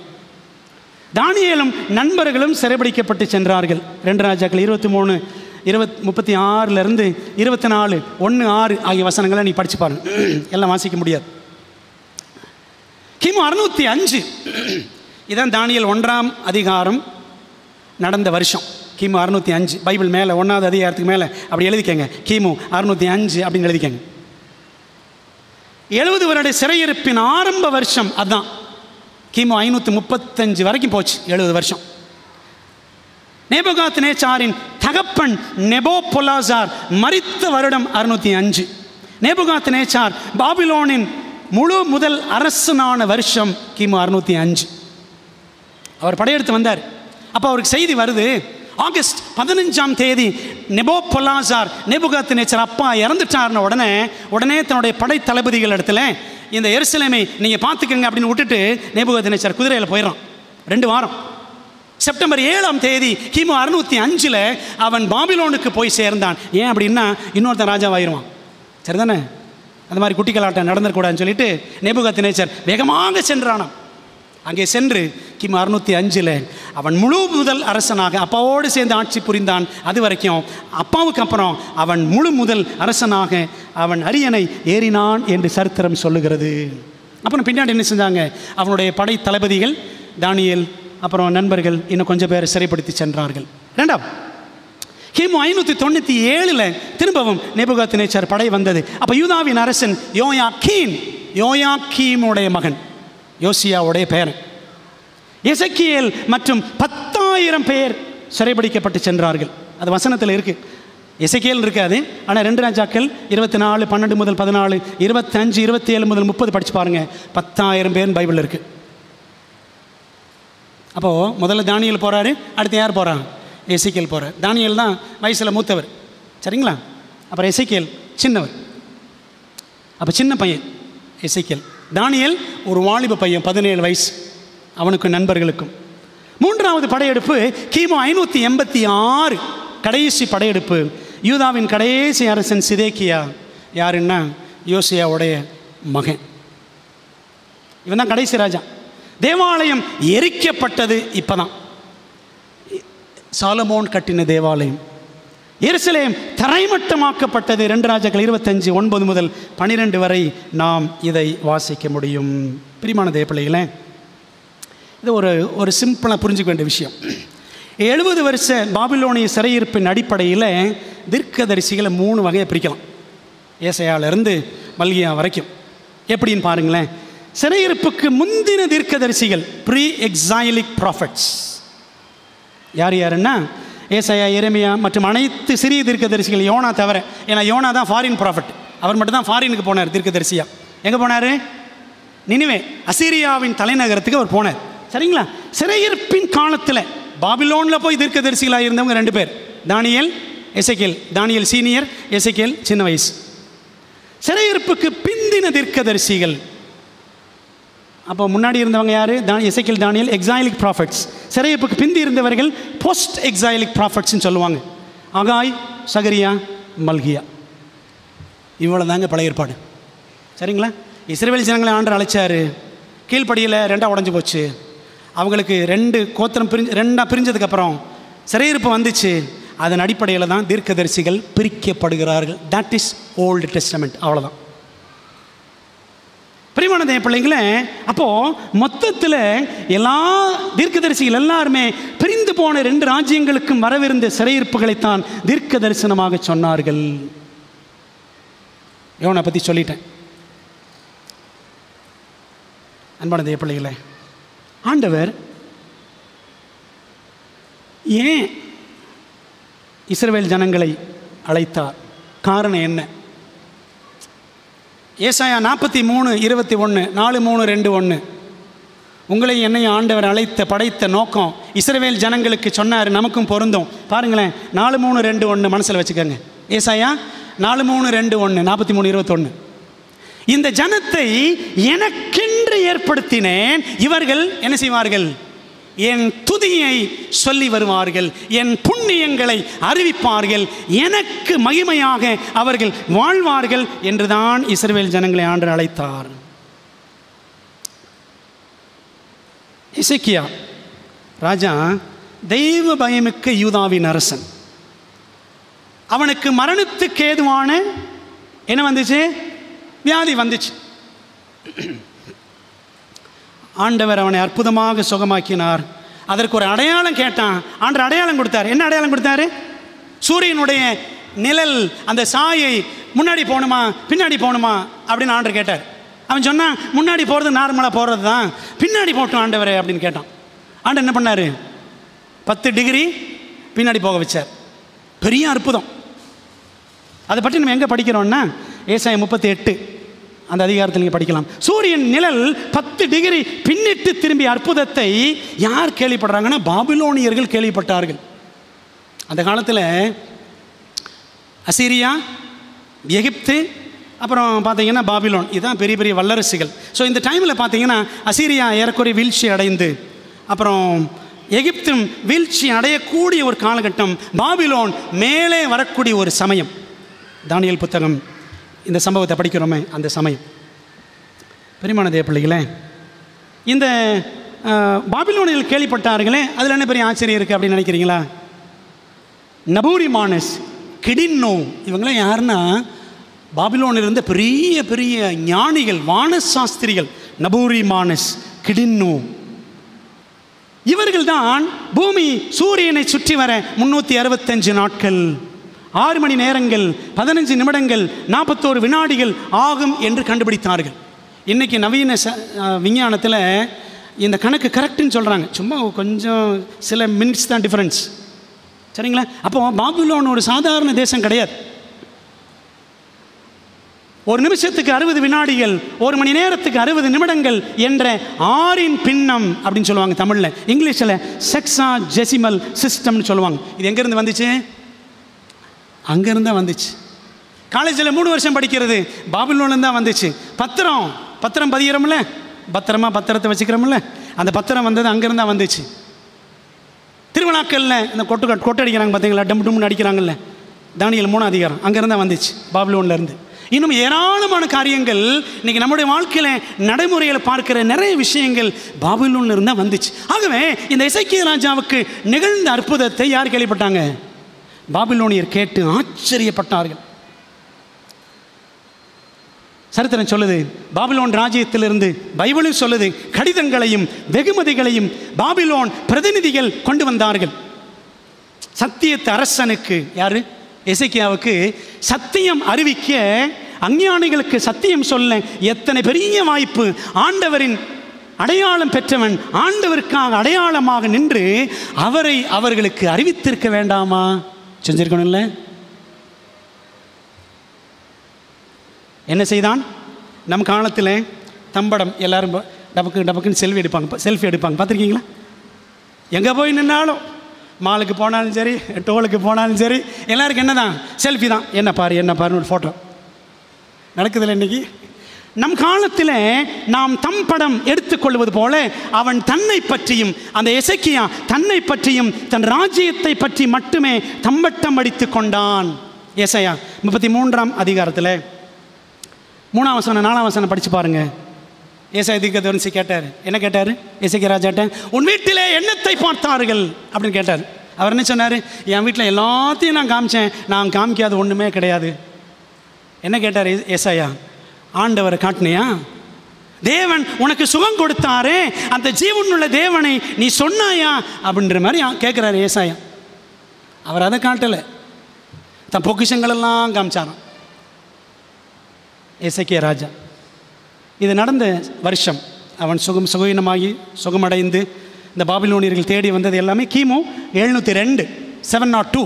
தானியேலும் நண்பர்களும் சிறைபிடிக்கப்பட்டு சென்றார்கள். 2 ராஜாக்கள் 23, 36 24, 1-6 ஆகிய வசனங்களை நீ படிச்சு பாருங்க. எல்லாம் வாசிக்க முடியாது. கிமு 605 இதான் தானியேல் 1ஆம் அதிகாரம் நடந்த வருஷம். கிமு 605 பைபிள் மேலே 1ஆவது அதிகாரத்துக்கு மேலே அப்படி எழுதிக்கங்க. கிமு 605 அப்படின்னு எழுதிக்கங்க. 70 வருட சிறையிருப்பின் ஆரம்ப வருஷம் அதுதான். கிமு 535 வரைக்கும் போச்சு. 70 வருஷம். நேபுகாத்நேச்சாரின் தகப்பன் நெபோபொலாசார் மரித்த வருடம் 605. நேபுகாத்நேச்சார் பாபிலோனின் முழு முதல் அரசனான வருஷம் கிமு 605. அவர் படையெடுத்து வந்தார். அப்போ அவருக்கு செய்தி வருது, ஆகஸ்ட் 15ஆம் தேதி நெபோபொலாசார் நேபுகாத்நேச்சார் அப்பா இறந்துட்டார்ன உடனே தன்னுடைய படை தளபதிகள் இடத்துல இந்த எருசலேமை நீங்கள் பார்த்துக்கங்க அப்படின்னு விட்டுட்டு நேபுகாத்நேச்சார் குதிரையில் போயிடறான். 2 வாரம். செப்டம்பர் 7ஆம் தேதி கிமு 605 அவன் பாபிலோனுக்கு போய் சேர்ந்தான். ஏன் அப்படின்னா இன்னொருத்தன் ராஜாவாயிருவான். சரிதானே? அந்த மாதிரி குட்டிக்கலாட்டம் நடந்துடக்கூடாதுன்னு சொல்லிட்டு நேபுகாத்நேச்சார் வேகமாக சென்றானாம். அங்கே சென்று கிமு 605 அவன் முழு முதல் அரசனாக அப்பாவோடு சேர்ந்து ஆட்சி புரிந்தான். அது வரைக்கும் அப்பாவுக்கு அப்புறம் அவன் முழு முதல் அரசனாக அவன் அரியணை ஏறினான் என்று சரித்திரம் சொல்லுகிறது. அப்புறம் பின்னாடி என்ன செஞ்சாங்க? அவனுடைய படை தளபதிகள் தானியேல் அப்புறம் நண்பர்கள் இன்னும் கொஞ்சம் பேரை சிறைப்படுத்தி சென்றார்கள். 2ஆம் கிமு 597 திரும்பவும் நேபுகாத்நேச்சார் படை வந்தது. அப்போ யூதாவின் அரசன் யோயாக்கீமுடைய மகன் யோசியாவுடைய பேரன் எசேக்கியேல் மற்றும் 10,000 பேர் சிறைபிடிக்கப்பட்டு சென்றார்கள். அது வசனத்தில் இருக்கு. எசேக்கியேல் இருக்காது, ஆனால் 2 ராஜாக்கள் 24, 12 முதல் 14, 25, 27 முதல் 30 படிச்சு பாருங்க. 10,000 பேர் பைபிள் இருக்கு. அப்போது முதல்ல தானியேல் போகிறாரு, அடுத்து யார் போகிறான்? எசேக்கியேல் போகிறார். தானியேல் தான் வயசில் மூத்தவர், சரிங்களா? அப்புறம் எசேக்கியேல் சின்னவர். அப்போ சின்ன பையன் எசேக்கியேல். தானியேல் ஒரு வாலிப பையன், 17 வயசு, அவனுக்கும் நண்பர்களுக்கும். 3ஆவது படையெடுப்பு கிமு 586 கடைசி படையெடுப்பு. யூதாவின் கடைசி அரசன் சிதேக்கியா. யாருன்னா யோசியாவுடைய மகன். இவன் தான் கடைசி ராஜா. தேவாலயம் எரிக்கப்பட்டது இப்போதான். சாலமோன் கட்டின தேவாலயம் எருசலேம் தரைமட்டமாக்கப்பட்டது. 2 ராஜாக்கள் 25:9 முதல் 12 வரை நாம் இதை வாசிக்க முடியும். பிரியமான தேவ பிள்ளைகளே, இது ஒரு சிம்பிளாக புரிஞ்சுக்க வேண்டிய விஷயம். 70 வருஷ பாபிலோனிய சிறையிருப்பின் அடிப்படையில் தீர்க்கதரிசிகளை 3 வகையை பிரிக்கலாம். ஏசாயாவிலிருந்து மல்கியா வரைக்கும். எப்படின்னு பாருங்களேன். சிறையிருப்புக்கு முந்தின தீர்க்கதரிசிகள், ப்ரீ எக்ஸைலிக் ப்ராஃபட்ஸ். யார் யாருன்னா ஏசாயா, எரேமியா மற்றும் அனைத்து சிறிய தீர்க்கதரிசிகள், யோனா தவிர. ஏன்னா யோனா தான் ஃபாரின் ப்ராஃபட். அவர் மட்டும் தான் ஃபாரினுக்கு போனார் தீர்க்கதரிசியா. எங்கே போனார்? நினிவே, அசீரியாவின் தலைநகரத்துக்கு அவர் போனார். சரிங்களா? சிறையிருப்பின் காலத்தில் பாபிலோனில் போய் தீர்க்கதரிசிகளாக இருந்தவங்க 2 பேர், தானியேல், எசேக்கியேல். தானியேல் சீனியர், எசேக்கியேல் சின்ன வயசு. சிறையிருப்புக்கு பிந்தின தீர்க்கதரிசிகள், அப்போ முன்னாடி இருந்தவங்க யார்? எசேக்கியேல், தானியேல், எக்ஸைலிக் ப்ராஃபட்ஸ். சிறையிருப்புக்கு பிந்தி இருந்தவர்கள் போஸ்ட் எக்ஸைலிக் ப்ராஃபட்ஸ்ன்னு சொல்லுவாங்க. ஆகாய், சகரியா, மல்கியா. இவ்வளோ தாங்க பழைய ஏற்பாடு. சரிங்களா? இஸ்ரவேல் ஜனங்களை ஆண்டவர் அழைச்சார். கீழ்ப்படியில் 2 உடஞ்சி போச்சு. அவங்களுக்கு 2 கோத்திரம் 2 பிரிஞ்சதுக்கப்புறம் சிறையிருப்பு வந்துச்சு. அதன் அடிப்படையில் தான் தீர்க்கதரிசிகள் பிரிக்கப்படுகிறார்கள். That is old testament. அவ்வளோதான். பிரியமான தேவ பிள்ளைங்களே, அப்போது மொத்தத்தில் எல்லா தீர்க்கதரிசிகள் எல்லாருமே பிரிந்து போன 2 ராஜ்யங்களுக்கும் வரவிருந்த சிறையிருப்புகளைத்தான் தீர்க்க தரிசனமாக சொன்னார்கள். யோனை பற்றி சொல்லிட்டேன். அன்பான தேவ பிள்ளைகளே, ஆண்டவர் ஏன் இஸ்ரவேல் ஜனங்களை அழைத்தார்? காரணம் என்ன? ஏசாயா 43:21, 4:3-2:1. உங்களை என்னையும் ஆண்டவர் படைத்த நோக்கம் இஸ்ரவேல் ஜனங்களுக்கு சொன்னார். நமக்கும் பொருந்தும். பாருங்களேன், 4:3-2:1 மனசில் வச்சுக்கோங்க. ஏசாயா 4:3-2:1, 43:21. இந்த ஜனத்தை எனக்கென்று ஏற்படுத்தினேன். இவர்கள் என்ன செய்வார்கள்? என் துதியை சொல்லி வருவார்கள், என் புண்ணியங்களை அறிவிப்பார்கள், எனக்கு மகிமையாக அவர்கள் வாழ்வார்கள் என்றுதான் இஸ்ரவேல் ஜனங்களை ஆண்டவர் அழைத்தார். எசேக்கியா ராஜா தெய்வ பயமிக்க யூதாவின் அரசன். அவனுக்கு மரணத்துக்கு ஏதுவான என்ன வந்துச்சு? வியாதி வந்துச்சு. ஆண்டவர் அவனை அற்புதமாக சுகமாக்கினார். அதற்கு ஒரு அடையாளம் கேட்டான். ஆண்டவர் அடையாளம் கொடுத்தார். என்ன அடையாளம் கொடுத்தாரு? சூரியனுடைய நிழல், அந்த சாயை முன்னாடி போகணுமா பின்னாடி போகணுமா அப்படின்னு ஆண்டவர் கேட்டார். அவன் சொன்னான், முன்னாடி போகிறது நார்மலாக போகிறது தான், பின்னாடி போட்டோம் ஆண்டவரே அப்படின்னு கேட்டான். ஆண்டவர் என்ன பண்ணார்? 10 டிகிரி பின்னாடி போக வச்சார். பெரிய அற்புதம். அதை பற்றி நம்ம எங்கே படிக்கிறோம்னா ஏசாயா 38 அந்த அதிகாரத்தில் நீங்கள் படிக்கலாம். சூரியன் நிழல் 10 டிகிரி பின்னிட்டு திரும்பிய அற்புதத்தை யார் கேள்விப்படுறாங்கன்னா பாபிலோனியர்கள் கேள்விப்பட்டார்கள். அந்த காலத்தில் அசீரியா, எகிப்து, அப்புறம் பார்த்தீங்கன்னா பாபிலோன், இதுதான் பெரிய பெரிய வல்லரசுகள். ஸோ இந்த டைமில் பார்த்தீங்கன்னா அசீரியா ஏறக்குறைய வீழ்ச்சி அடைந்து, அப்புறம் எகிப்தும் வீழ்ச்சி அடையக்கூடிய ஒரு காலகட்டம், பாபிலோன் மேலே வரக்கூடிய ஒரு சமயம். தானியேல் புத்தகம் இந்த சம்பவத்தை படிக்கிறோமே அந்த சமயம். பெரியமான தேவ பிள்ளைகளே, இந்த பாபிலோனியர்கள் கேள்விப்பட்டார்களே, அதில் என்ன பெரிய ஆச்சரியம் இருக்குது அப்படின்னு நினைக்கிறீங்களா? நபூரிமானஸ், கிடின்னோ, இவங்களாம் யாருன்னா பாபிலோனில் இருந்த பெரிய பெரிய ஞானிகள், வானசாஸ்திரிகள். நபூரிமானஸ், கிடின்னோ, இவர்கள் தான் பூமி சூரியனை சுற்றி வர 365 நாட்கள், 6 மணி நேரங்கள், 15 நிமிடங்கள், 41 வினாடிகள் ஆகும் என்று கண்டுபிடித்தார்கள். இன்றைக்கி நவீன விஞ்ஞானத்தில் இந்த கணக்கு கரெக்டுன்னு சொல்கிறாங்க. சும்மா கொஞ்சம் சில மினிட்ஸ் தான் டிஃப்ரென்ஸ். சரிங்களா? அப்போ பாபிலோன் ஒரு சாதாரண தேசம் கிடையாது. ஒரு நிமிஷத்துக்கு 60 வினாடிகள், 1 மணி நேரத்துக்கு 60 நிமிடங்கள் என்ற 6 பின்னம் அப்படின்னு சொல்லுவாங்க தமிழில். இங்கிலீஷில் செக்ஸாஜெசிமல் சிஸ்டம்னு சொல்லுவாங்க. இது எங்கேருந்து வந்துச்சு? அங்கேருந்து தான் வந்துச்சு. காலேஜில் 3 வருஷம் படிக்கிறது பாபிலோன்லேருந்து தான் வந்துச்சு. பத்திரம் பதிகிறோம்ல, பத்திரத்தை வச்சுக்கிறோம்ல, அந்த பத்திரம் வந்தது அங்கேருந்து தான் வந்துச்சு. திருவிழாக்களில் இந்த கொட்டடிக்கிறாங்க பார்த்தீங்களா, டம் டும்னு அடிக்கிறாங்கல்ல, தானியேல் 3 அதிகாரம் அங்கேருந்து தான் வந்துச்சு, பாபிலோன்லேருந்து. இன்னும் ஏராளமான காரியங்கள் இன்றைக்கி நம்முடைய வாழ்க்கையில் நடைமுறையில் பார்க்கிற நிறைய விஷயங்கள் பாபிலோன்ல இருந்தால் வந்துச்சு. ஆகவே இந்த எசேக்கியா ராஜாவுக்கு நிகழ்ந்த அற்புதத்தை யார் கேள்விப்பட்டாங்க? பாபிலோனியர் கேட்டு ஆச்சரியப்பட்டார்கள். சரித்திரம் சொல்லுது, பாபிலோன் ராஜ்யத்திலிருந்து பைபிளும் சொல்லுது, கடிதங்களையும் வெகுமதிகளையும் பாபிலோன் பிரதிநிதிகள் கொண்டு வந்தார்கள். சத்தியத்து அரசனுக்கு, யாரு? எசேக்கியாவுக்கு சத்தியம் அறிவிக்க, அஞ்ஞானிகளுக்கு சத்தியம் சொல்ல எத்தனை பெரிய வாய்ப்பு! ஆண்டவரின் அடையாளம் பெற்றவன் ஆண்டவருக்காக அடையாளமாக நின்று அவரை அவர்களுக்கு அறிவித்திருக்க வேண்டாமா? செஞ்சிருக்கணும்ல. என்ன செய்தான்? நம் காலத்தில் தம்படம் எல்லாரும் டபக்குன்னு செல்ஃபி எடுப்பாங்க. பார்த்துருக்கீங்களா? எங்கே போய் நின்னாலும், மாலுக்கு போனாலும் சரி, டோலுக்கு போனாலும் சரி, எல்லாருக்கும் என்ன தான்? செல்ஃபி தான். என்ன பாருன்னு ஒரு ஃபோட்டோ நடக்குதில்ல இன்றைக்கி. நம் காலத்தில் நாம் தம் படம் எடுத்துக்கொள்வது போல அவன் தன்னை பற்றியும், அந்த எசேக்கியா தன்னை பற்றியும் தன் ராஜ்யத்தை பற்றி மட்டுமே தம்பட்டம் அடித்து கொண்டான். ஏசாயா 33ஆம் அதிகாரத்தில் 3ஆம் வசனம் 4ஆம் வசனம் படித்து பாருங்க. ஏசாயா தீர்க்கதரிசி கேட்டார். என்ன கேட்டார்? எசேக்கியா ராஜாட்ட, உன் வீட்டிலே எண்ணத்தை பார்த்தார்கள் அப்படின்னு கேட்டார். அவர் என்ன சொன்னார்? என் வீட்டில் எல்லாத்தையும் நான் காமிச்சேன், நான் காமிக்காத ஒன்றுமே கிடையாது. என்ன கேட்டார் ஏசாயா? ஆண்டவரை காட்டினியா? தேவன் உனக்கு சுகம் கொடுத்தாரே, அந்த ஜீவனுள்ள தேவனை நீ சொன்னாயா அப்படின்ற மாதிரி கேட்குறாரு ஏசாயா. அவர் அதை காட்டலை, தன் பொக்கிஷங்களெல்லாம் காமிச்சாராம் எசேக்கியா ராஜா. இது நடந்த வருஷம் அவன் சுகீனமாகி சுகமடைந்து இந்த பாபிலோனியர்கள் தேடி வந்தது எல்லாமே கிமு 702 702.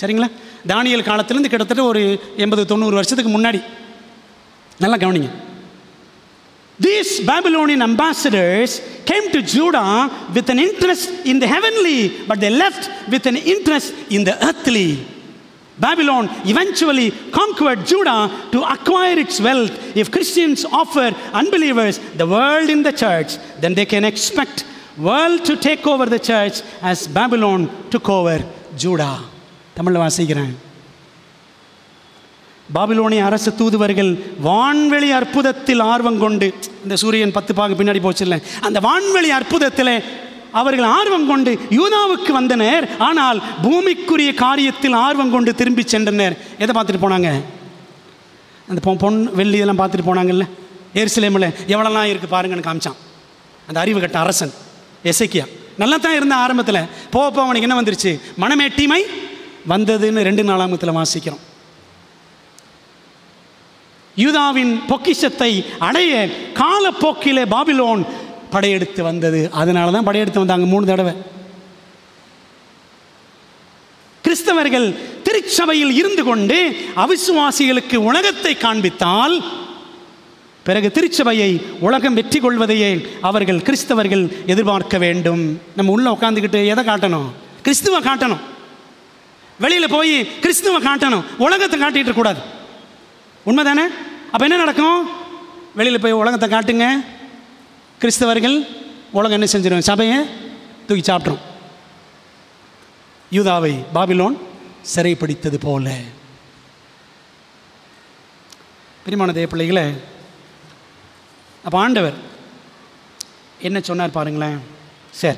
சரிங்களா? தானியேல் காலத்திலேருந்து கிட்டத்தட்ட ஒரு 80-90 வருஷத்துக்கு முன்னாடி. நல்லா கவனிங்க. These Babylonian ambassadors came to Judah with an interest in the heavenly, but they left with an interest in the earthly. Babylon eventually conquered Judah to acquire its wealth. If Christians offer unbelievers the world in the church, then they can expect world to take over the church as Babylon took over Judah. தமிழில் வாசிக்கிறேன். பாபிலோனிய அரசு தூதுவர்கள் வான்வெளி அற்புதத்தில் ஆர்வம் கொண்டு, இந்த சூரியன் 10 பாகு பின்னாடி போச்சு இல்லை, அந்த வான்வெளி அற்புதத்தில் அவர்கள் ஆர்வம் கொண்டு யூதாவுக்கு வந்தனர். ஆனால் பூமிக்குரிய காரியத்தில் ஆர்வம் கொண்டு திரும்பி சென்றனர். எதை பார்த்துட்டு போனாங்க? அந்த பொன் வெள்ளி இதெல்லாம் பார்த்துட்டு போனாங்கல்ல. எருசலேமில் எவ்வளோலாம் இருக்குது பாருங்கன்னு காமிச்சான் அந்த அறிவு கட்ட அரசன் எசேக்கியா. நல்லா தான் இருந்த ஆரம்பத்தில், போக அவனுக்கு என்ன வந்துருச்சு? மனமேட்டிமை வந்ததுன்னு 2 நாளாகத்தில் வாசிக்கிறோம். யூதாவின் பொக்கிஷத்தை அடைய காலப்போக்கிலே பாபிலோன் படையெடுத்து வந்தது. அதனால தான் படையெடுத்து வந்தாங்க 3 தடவை. கிறிஸ்தவர்கள் திருச்சபையில் இருந்து கொண்டு அவிசுவாசிகளுக்கு உலகத்தை காண்பித்தால், பிறகு திருச்சபையை உலகம் வெற்றி கொள்வதையே அவர்கள் கிறிஸ்தவர்கள் எதிர்பார்க்க வேண்டும். நம்ம உள்ள உட்காந்துக்கிட்டு எதை காட்டணும்? கிறிஸ்துவ காட்டணும். வெளியில் போய் கிறிஸ்துவ காட்டணும், உலகத்தை காட்டிட்டு கூடாது. உண்மைதானே? அப்போ என்ன நடக்கும்? வெளியில் போய் உலகத்தை காட்டுங்க, கிறிஸ்தவர்கள் உலகம் என்ன செஞ்சிடும்? சபையை தூக்கி சாப்பிட்றோம். யூதாவை பாபிலோன் சிறைப்பிடித்தது போல. பிரியமான தேவ பிள்ளைகளே, அப்போ ஆண்டவர் என்ன சொன்னார் பாருங்களேன். சரி,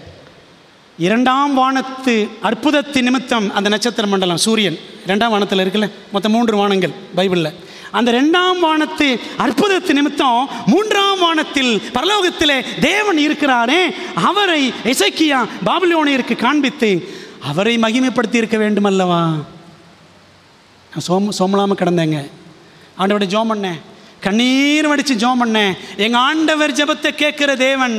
2ஆம் வானத்து அற்புதத்தின் நிமித்தம் அந்த நட்சத்திர மண்டலம் சூரியன் 2ஆம் வானத்தில் இருக்குல்ல, மொத்தம் 3 வானங்கள் பைபிளில். அந்த 2ஆம் வானத்து அற்புதத்தின் நிமித்தம் 3ஆம் வானத்தில் பரலோகத்திலே தேவன் இருக்கிறாரே, அவரை எசேக்கியா பாபிலோனியருக்கு காண்பித்து அவரை மகிமைப்படுத்தி இருக்க வேண்டும் அல்லவா? சோமலாமல் கிடந்தேங்க. ஆண்டவரை ஜோம் பண்ணேன், கண்ணீர் வடித்து ஜோம் பண்ணேன். எங்கள் ஆண்டவர் ஜெபத்தை கேட்குற தேவன்.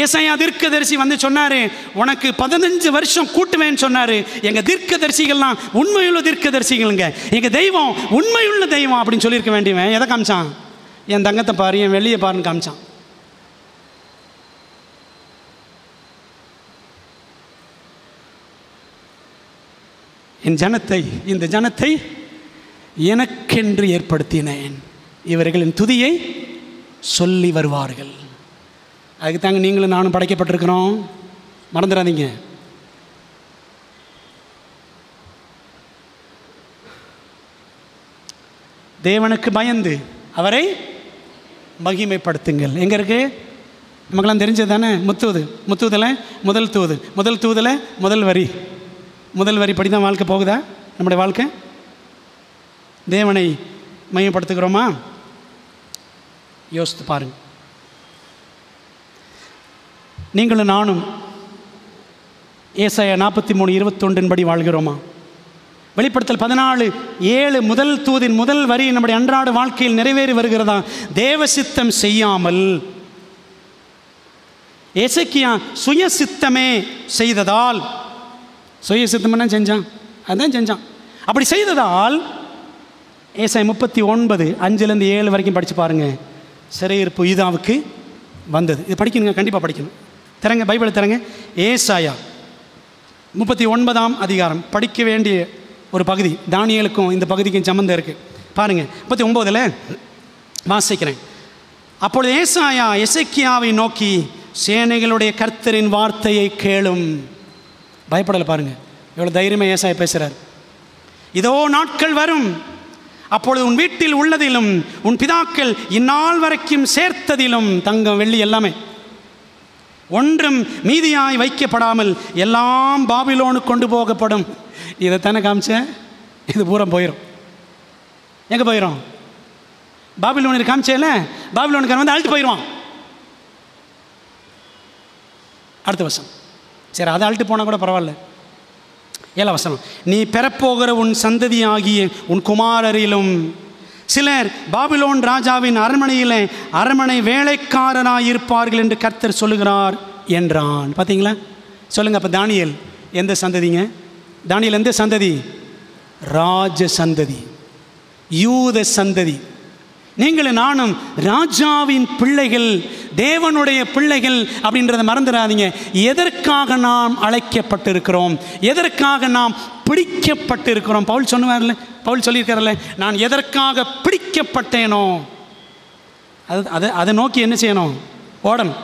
ஏசாயா தீர்க்கதரிசி வந்து சொன்னார், உனக்கு 15 வருஷம் கூட்டுவேன்னு சொன்னார். எங்கள் தீர்க்கதரிசிகள்லாம் உண்மையுள்ள தீர்க்கதரிசிகளுங்க, எங்கள் தெய்வம் உண்மையுள்ள தெய்வம் அப்படின்னு சொல்லியிருக்க வேண்டியவன் எதை காமிச்சான்? என் தங்கத்தை பாரு, என் வெள்ளியை பாருன்னு காமிச்சான். இந்த ஜனத்தை எனக்கென்று ஏற்படுத்தினேன், இவர்களின் துதியை சொல்லி வருவார்கள். அதுக்கு தாங்க நீங்களும் நானும் படைக்கப்பட்டிருக்கிறோம், மறந்துடாதீங்க. தேவனுக்கு பயந்து அவரை மகிமைப்படுத்துங்கள். எங்கே இருக்கு? நமக்கெல்லாம் தெரிஞ்சது தானே. முத்தூதில் முதல் தூதில் முதல் வரி முதல் வரி படி தான் வாழ்க்கை போகுதா? நம்முடைய வாழ்க்கை தேவனை மையப்படுத்துகிறோமா? யோசித்து பாருங்க. நீங்களும் நானும் ஏசாயா 43:21 படி வாழ்கிறோமா? வெளிப்படுத்தல் 14:7 முதல் தூதின் முதல் வரி நம்முடைய அன்றாட வாழ்க்கையில் நிறைவேறி வருகிறதா? தேவ சித்தம் செய்யாமல் எசேக்கியா சுய சித்தமே செய்ததால், சுய சித்தம் செஞ்சான், அதான் செஞ்சான். அப்படி செய்ததால் ஏசாயா 39:5-7 வரைக்கும் படித்து பாருங்க. சிறையிருப்பு யூதாவுக்கு வந்தது. இது படிக்கணுங்க, கண்டிப்பாக படிக்கணும். திறங்க, பைபிளை திறங்க. ஏசாயா 39ஆம் அதிகாரம் படிக்க வேண்டிய ஒரு பகுதி. தானியேலுக்கும் இந்த பகுதிக்கும் சம்பந்தம் இருக்குது. பாருங்கள், 39 வாசிக்கிறேன். அப்பொழுது ஏசாயா எசேக்கியாவை நோக்கி, சேனைகளுடைய கர்த்தரின் வார்த்தையை கேளும். பயப்படலை பாருங்கள், எவ்வளோ தைரியமாக ஏசாயா பேசுகிறார். இதோ நாட்கள் வரும், அப்பொழுது உன் வீட்டில் உள்ளதிலும் உன் பிதாக்கள் இந்நாள் வரைக்கும் சேர்த்ததிலும், தங்கம் வெள்ளி எல்லாமே, ஒன்றும் மீதியாய் வைக்கப்படாமல் எல்லாம் பாபிலோனுக்கு கொண்டு போகப்படும். இதைத்தானே காமிச்சேன். இது பூரா போயிடும். எங்கே போயிடும்? பாபிலோனுக்கு காமிச்சேல, பாபிலோனுக்கு வந்து அழுட்டு போயிடுவான். அடுத்த வசனம். சரி, அதை அழுட்டு போனால் கூட பரவாயில்ல. 7 வசனம். நீ பெறப்போகிற உன் சந்ததி ஆகிய உன் குமாரரிலும் சிலர் பாபிலோன் ராஜாவின் அரண்மனையில் அரண்மனை வேலைக்காரராக இருப்பார்கள் என்று கர்த்தர் சொல்லுகிறார் என்றான். பார்த்தீங்களா? சொல்லுங்கள். அப்போ தானியேல் எந்த சந்ததிங்க? தானியேல் எந்த சந்ததி? ராஜ சந்ததி, யூத சந்ததி. நீங்களும் நானும் ராஜாவின் பிள்ளைகள், தேவனுடைய பிள்ளைகள் அப்படின்றத மறந்துடாதீங்க. எதற்காக நாம் அழைக்கப்பட்டிருக்கிறோம், எதற்காக நாம் பிடிக்கப்பட்டிருக்கிறோம்? பவுல் சொன்னார்ல, பவுல் சொல்லியிருக்கார்ல, நான் எதற்காக பிடிக்கப்பட்டேனோ அதை நோக்கி என்ன செய்யணும்? ஓடணும்.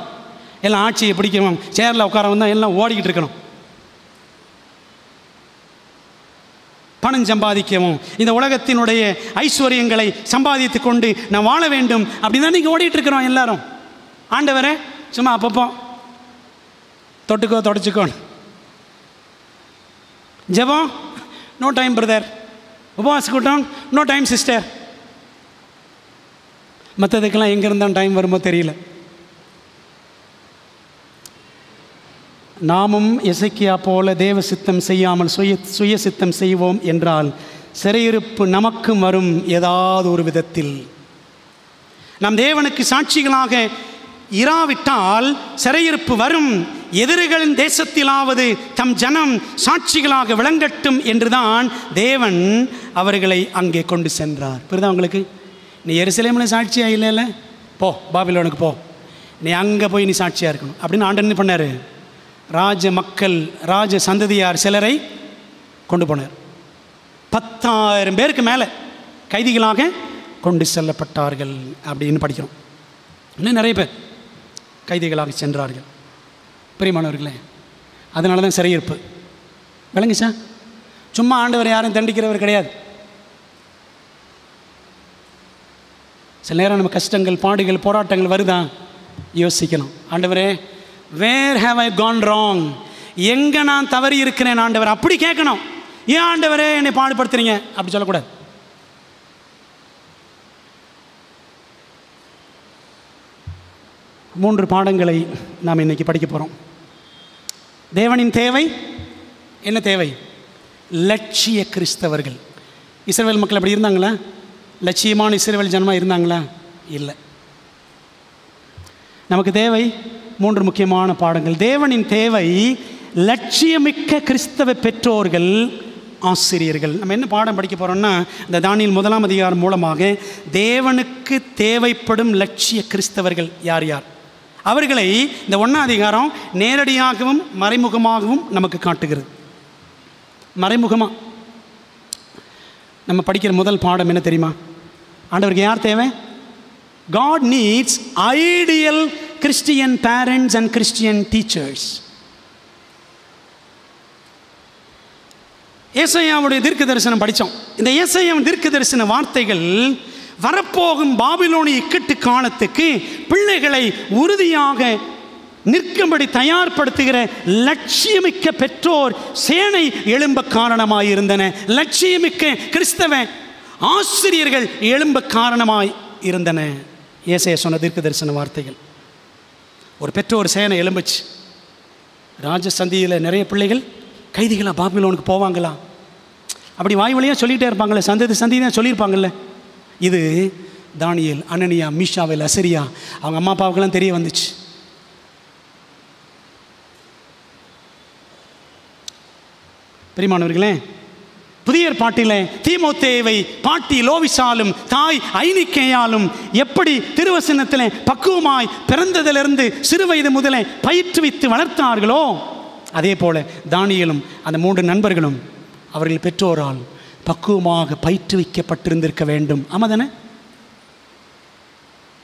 எல்லாம் ஆட்சியை பிடிக்கணும், சேரில் உட்கார வந்தால் எல்லாம் ஓடிக்கிட்டு இருக்கணும். பணம் சம்பாதிக்கவும், இந்த உலகத்தினுடைய ஐஸ்வர்யங்களை சம்பாதித்து கொண்டு நான் வாழ வேண்டும் அப்படின்னு தான் நீங்கள் ஓடிட்டு இருக்கிறோம் எல்லாரும். ஆண்டவரே சும்மா அப்பப்போ தொட்டுக்கோ தொடச்சிக்கோ. ஜெபம் நோ டைம் பிரதர், உபவாச கூட்டம் நோ டைம் சிஸ்டர். மற்றதுக்கெல்லாம் எங்கே இருந்தால் டைம் வருமோ தெரியல. நாமும் எசேக்கியா போல தேவ சித்தம் செய்யாமல் சுய சித்தம் செய்வோம் என்றால் சிறையிருப்பு நமக்கும் வரும். ஏதாவது ஒரு விதத்தில் நாம் தேவனுக்கு சாட்சிகளாக இராவிட்டால் சிறையிருப்பு வரும். எதிரிகளின் தேசத்திலாவது தம் ஜனம் சாட்சிகளாக விளங்கட்டும் என்றுதான் தேவன் அவர்களை அங்கே கொண்டு சென்றார். புரியுதா உங்களுக்கு? நீ எருசலேமில் சாட்சியாக இல்லைல்ல, போ பாபிலோனுக்கு போ, நீ அங்கே போய் நீ சாட்சியாக இருக்கணும் அப்படின்னு ஆண்டவர் என்ன பண்ணார்? ராஜ மக்கள், ராஜ சந்ததியார் சிலரை கொண்டு போனார். 10,000 பேருக்கு மேலே கைதிகளாக கொண்டு செல்லப்பட்டார்கள் அப்படின்னு படிக்கிறோம். இன்னும் நிறைய பேர் கைதிகளாக சென்றார்கள். பிரியமானவர்களே, அதனால தான் சிறையிருப்பு. விளங்குச்சா? சும்மா ஆண்டவர் யாரும் தண்டிக்கிறவர் கிடையாது. சில நேரம் நம்ம கஷ்டங்கள், பாடுகள், போராட்டங்கள் வருதா யோசிக்கணும். ஆண்டவரே, where have I gone wrong, எங்கே நான் தவறி இருக்கிறேன் ஆண்டவர் அப்படி கேட்கணும். ஏன் ஆண்டவரே என்னை பாடுபடுத்துறீங்க அப்படி சொல்லக்கூடாது. மூன்று பாடங்களை நாம் இன்னைக்கு படிக்க போகிறோம். தேவனின் தேவை என்ன? தேவை லட்சிய கிறிஸ்தவர்கள். இஸ்ரவேல் மக்கள் அப்படி இருந்தாங்களா? லட்சியமான இஸ்ரவேல் ஜனமாக இருந்தாங்களா? இல்லை. நமக்கு தேவை 3 முக்கியமான பாடங்கள். தேவனின் தேவை லட்சியமிக்க கிறிஸ்தவ பெற்றோர்கள், ஆசிரியர்கள். நம்ம என்ன பாடம் படிக்க போகிறோம்னா, இந்த தானியேல் 1ஆம் அதிகாரம் மூலமாக தேவனுக்கு தேவைப்படும் லட்சிய கிறிஸ்தவர்கள் யார் யார், அவர்களை இந்த 1ஆம் அதிகாரம் நேரடியாகவும் மறைமுகமாகவும் நமக்கு காட்டுகிறது. மறைமுகமாக நம்ம படிக்கிற முதல் பாடம் என்ன தெரியுமா? ஆண்டவருக்கு யார் தேவை? God needs ideal Christian parents and Christian teachers. ஏசாயாவுடைய தீர்க்க தரிசனம் படித்தோம். இந்த ஏசாயாவின் தீர்க்க தரிசன வார்த்தைகள் வரப்போகும் பாபிலோனிய இக்கட்டு காலத்துக்கு பிள்ளைகளை உறுதியாக நிற்கும்படி தயார்படுத்துகிற லட்சியமிக்க பெற்றோர் சேனை எழும்ப காரணமாயிருந்தன. லட்சியமிக்க கிறிஸ்தவ ஆசிரியர்கள் எழும்ப காரணமாய் இருந்தன. ஏசாயா சொன்ன தீர்க்க தரிசன வார்த்தைகள். ஒரு பெற்றோர் சேனை எழும்புச்சு. ராஜசந்தியில் நிறைய பிள்ளைகள் கைதிகளாக பாபிலோனுக்கு போவாங்களா, அப்படி வாய் வழியாக சொல்லிகிட்டே இருப்பாங்களே, சந்தி தான் சொல்லியிருப்பாங்கள்ல. இது தானியேல், அனனியா, மீஷாவேல், அசரியா அவங்க அம்மா அப்பாவுக்கெல்லாம் தெரிய வந்துச்சு. பிரியமானவர்களே, புதிய ஏற்பாட்டிலே தீமோத்தேவை பாட்டி லோவிசாலும் தாய் ஐனிக்கேயாலும் எப்படி திருவசனத்திலே பக்குவமாய் பிறந்ததிலிருந்து சிறு வயது முதலே பயிற்றுவித்து வளர்த்தார்களோ, அதே போல தானியேலும் அந்த 3 நண்பர்களும் அவர்கள் பெற்றோரால் பக்குவமாக பயிற்றுவிக்கப்பட்டிருந்திருக்க வேண்டும். ஆமாதானே?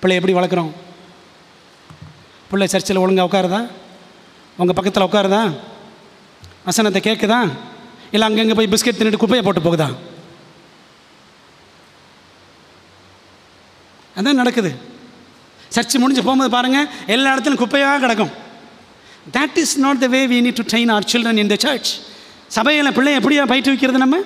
பிள்ளை எப்படி வளர்க்குறோம்? பிள்ளை சர்ச்சில் ஒழுங்காக உட்காருதா? உங்கள் பக்கத்தில் உட்காருதா? வசனத்தை கேட்குதா? இல்லை அங்கங்கே போய் பிஸ்கெட் தின்னுட்டு குப்பையை போட்டு போகுதா? அதான் நடக்குது. சர்ச்சு முடிஞ்சு போகும்போது பாருங்கள், எல்லா இடத்துலையும் குப்பையாக கிடக்கும். That is not the way we need to train our children in the church. சபையில் பிள்ளை எப்படியா பயிற்றுவிக்கிறது? நம்ம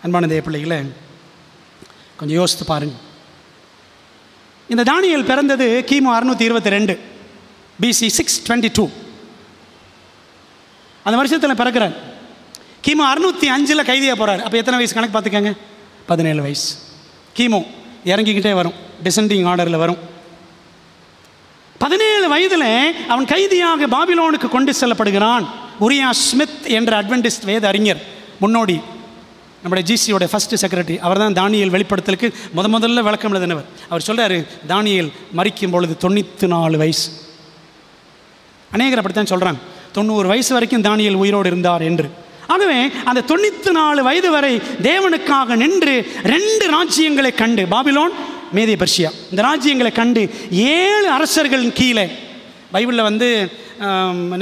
அன்பான தேவ பிள்ளைகளே, கொஞ்சம் யோசித்து பாருங்கள். இந்த தானியேல் பிறந்தது கிமு 622 BC 622. அந்த வருஷத்தில் பிறக்கிறார். கிமு 605 கைதியாக போகிறார். அப்போ எத்தனை வயசு கணக்கு பார்த்துக்கங்க? 17 வயசு. கிமு இறங்கிக்கிட்டே வரும், டிசெண்டிங் ஆர்டரில் வரும். 17 வயதில் அவன் கைதியாக பாபிலோனுக்கு கொண்டு செல்லப்படுகிறான். உரியா ஸ்மித் என்ற அட்வென்டிஸ்ட் வேத அறிஞர், முன்னோடி, நம்முடைய ஜிசியோட ஃபஸ்ட்டு செக்ரட்டரி, அவர் தான் தானியேல் வெளிப்படுத்தலுக்கு முதல்ல விளக்கம் எழுதினவர். அவர் சொல்கிறார், தானியேல் மரிக்கும் பொழுது 94 வயசு. அநேகர் அப்படித்தான் சொல்கிறாங்க, 90 வயசு வரைக்கும் தானியேல் உயிரோடு இருந்தார் என்று. ஆகவே அந்த 94 வயது வரை தேவனுக்காக நின்று 2 ராஜ்யங்களை கண்டு, பாபிலோன், மேதிய பெர்சியா, இந்த ராஜ்யங்களை கண்டு 7 அரசர்களின் கீழே, பைபிளில்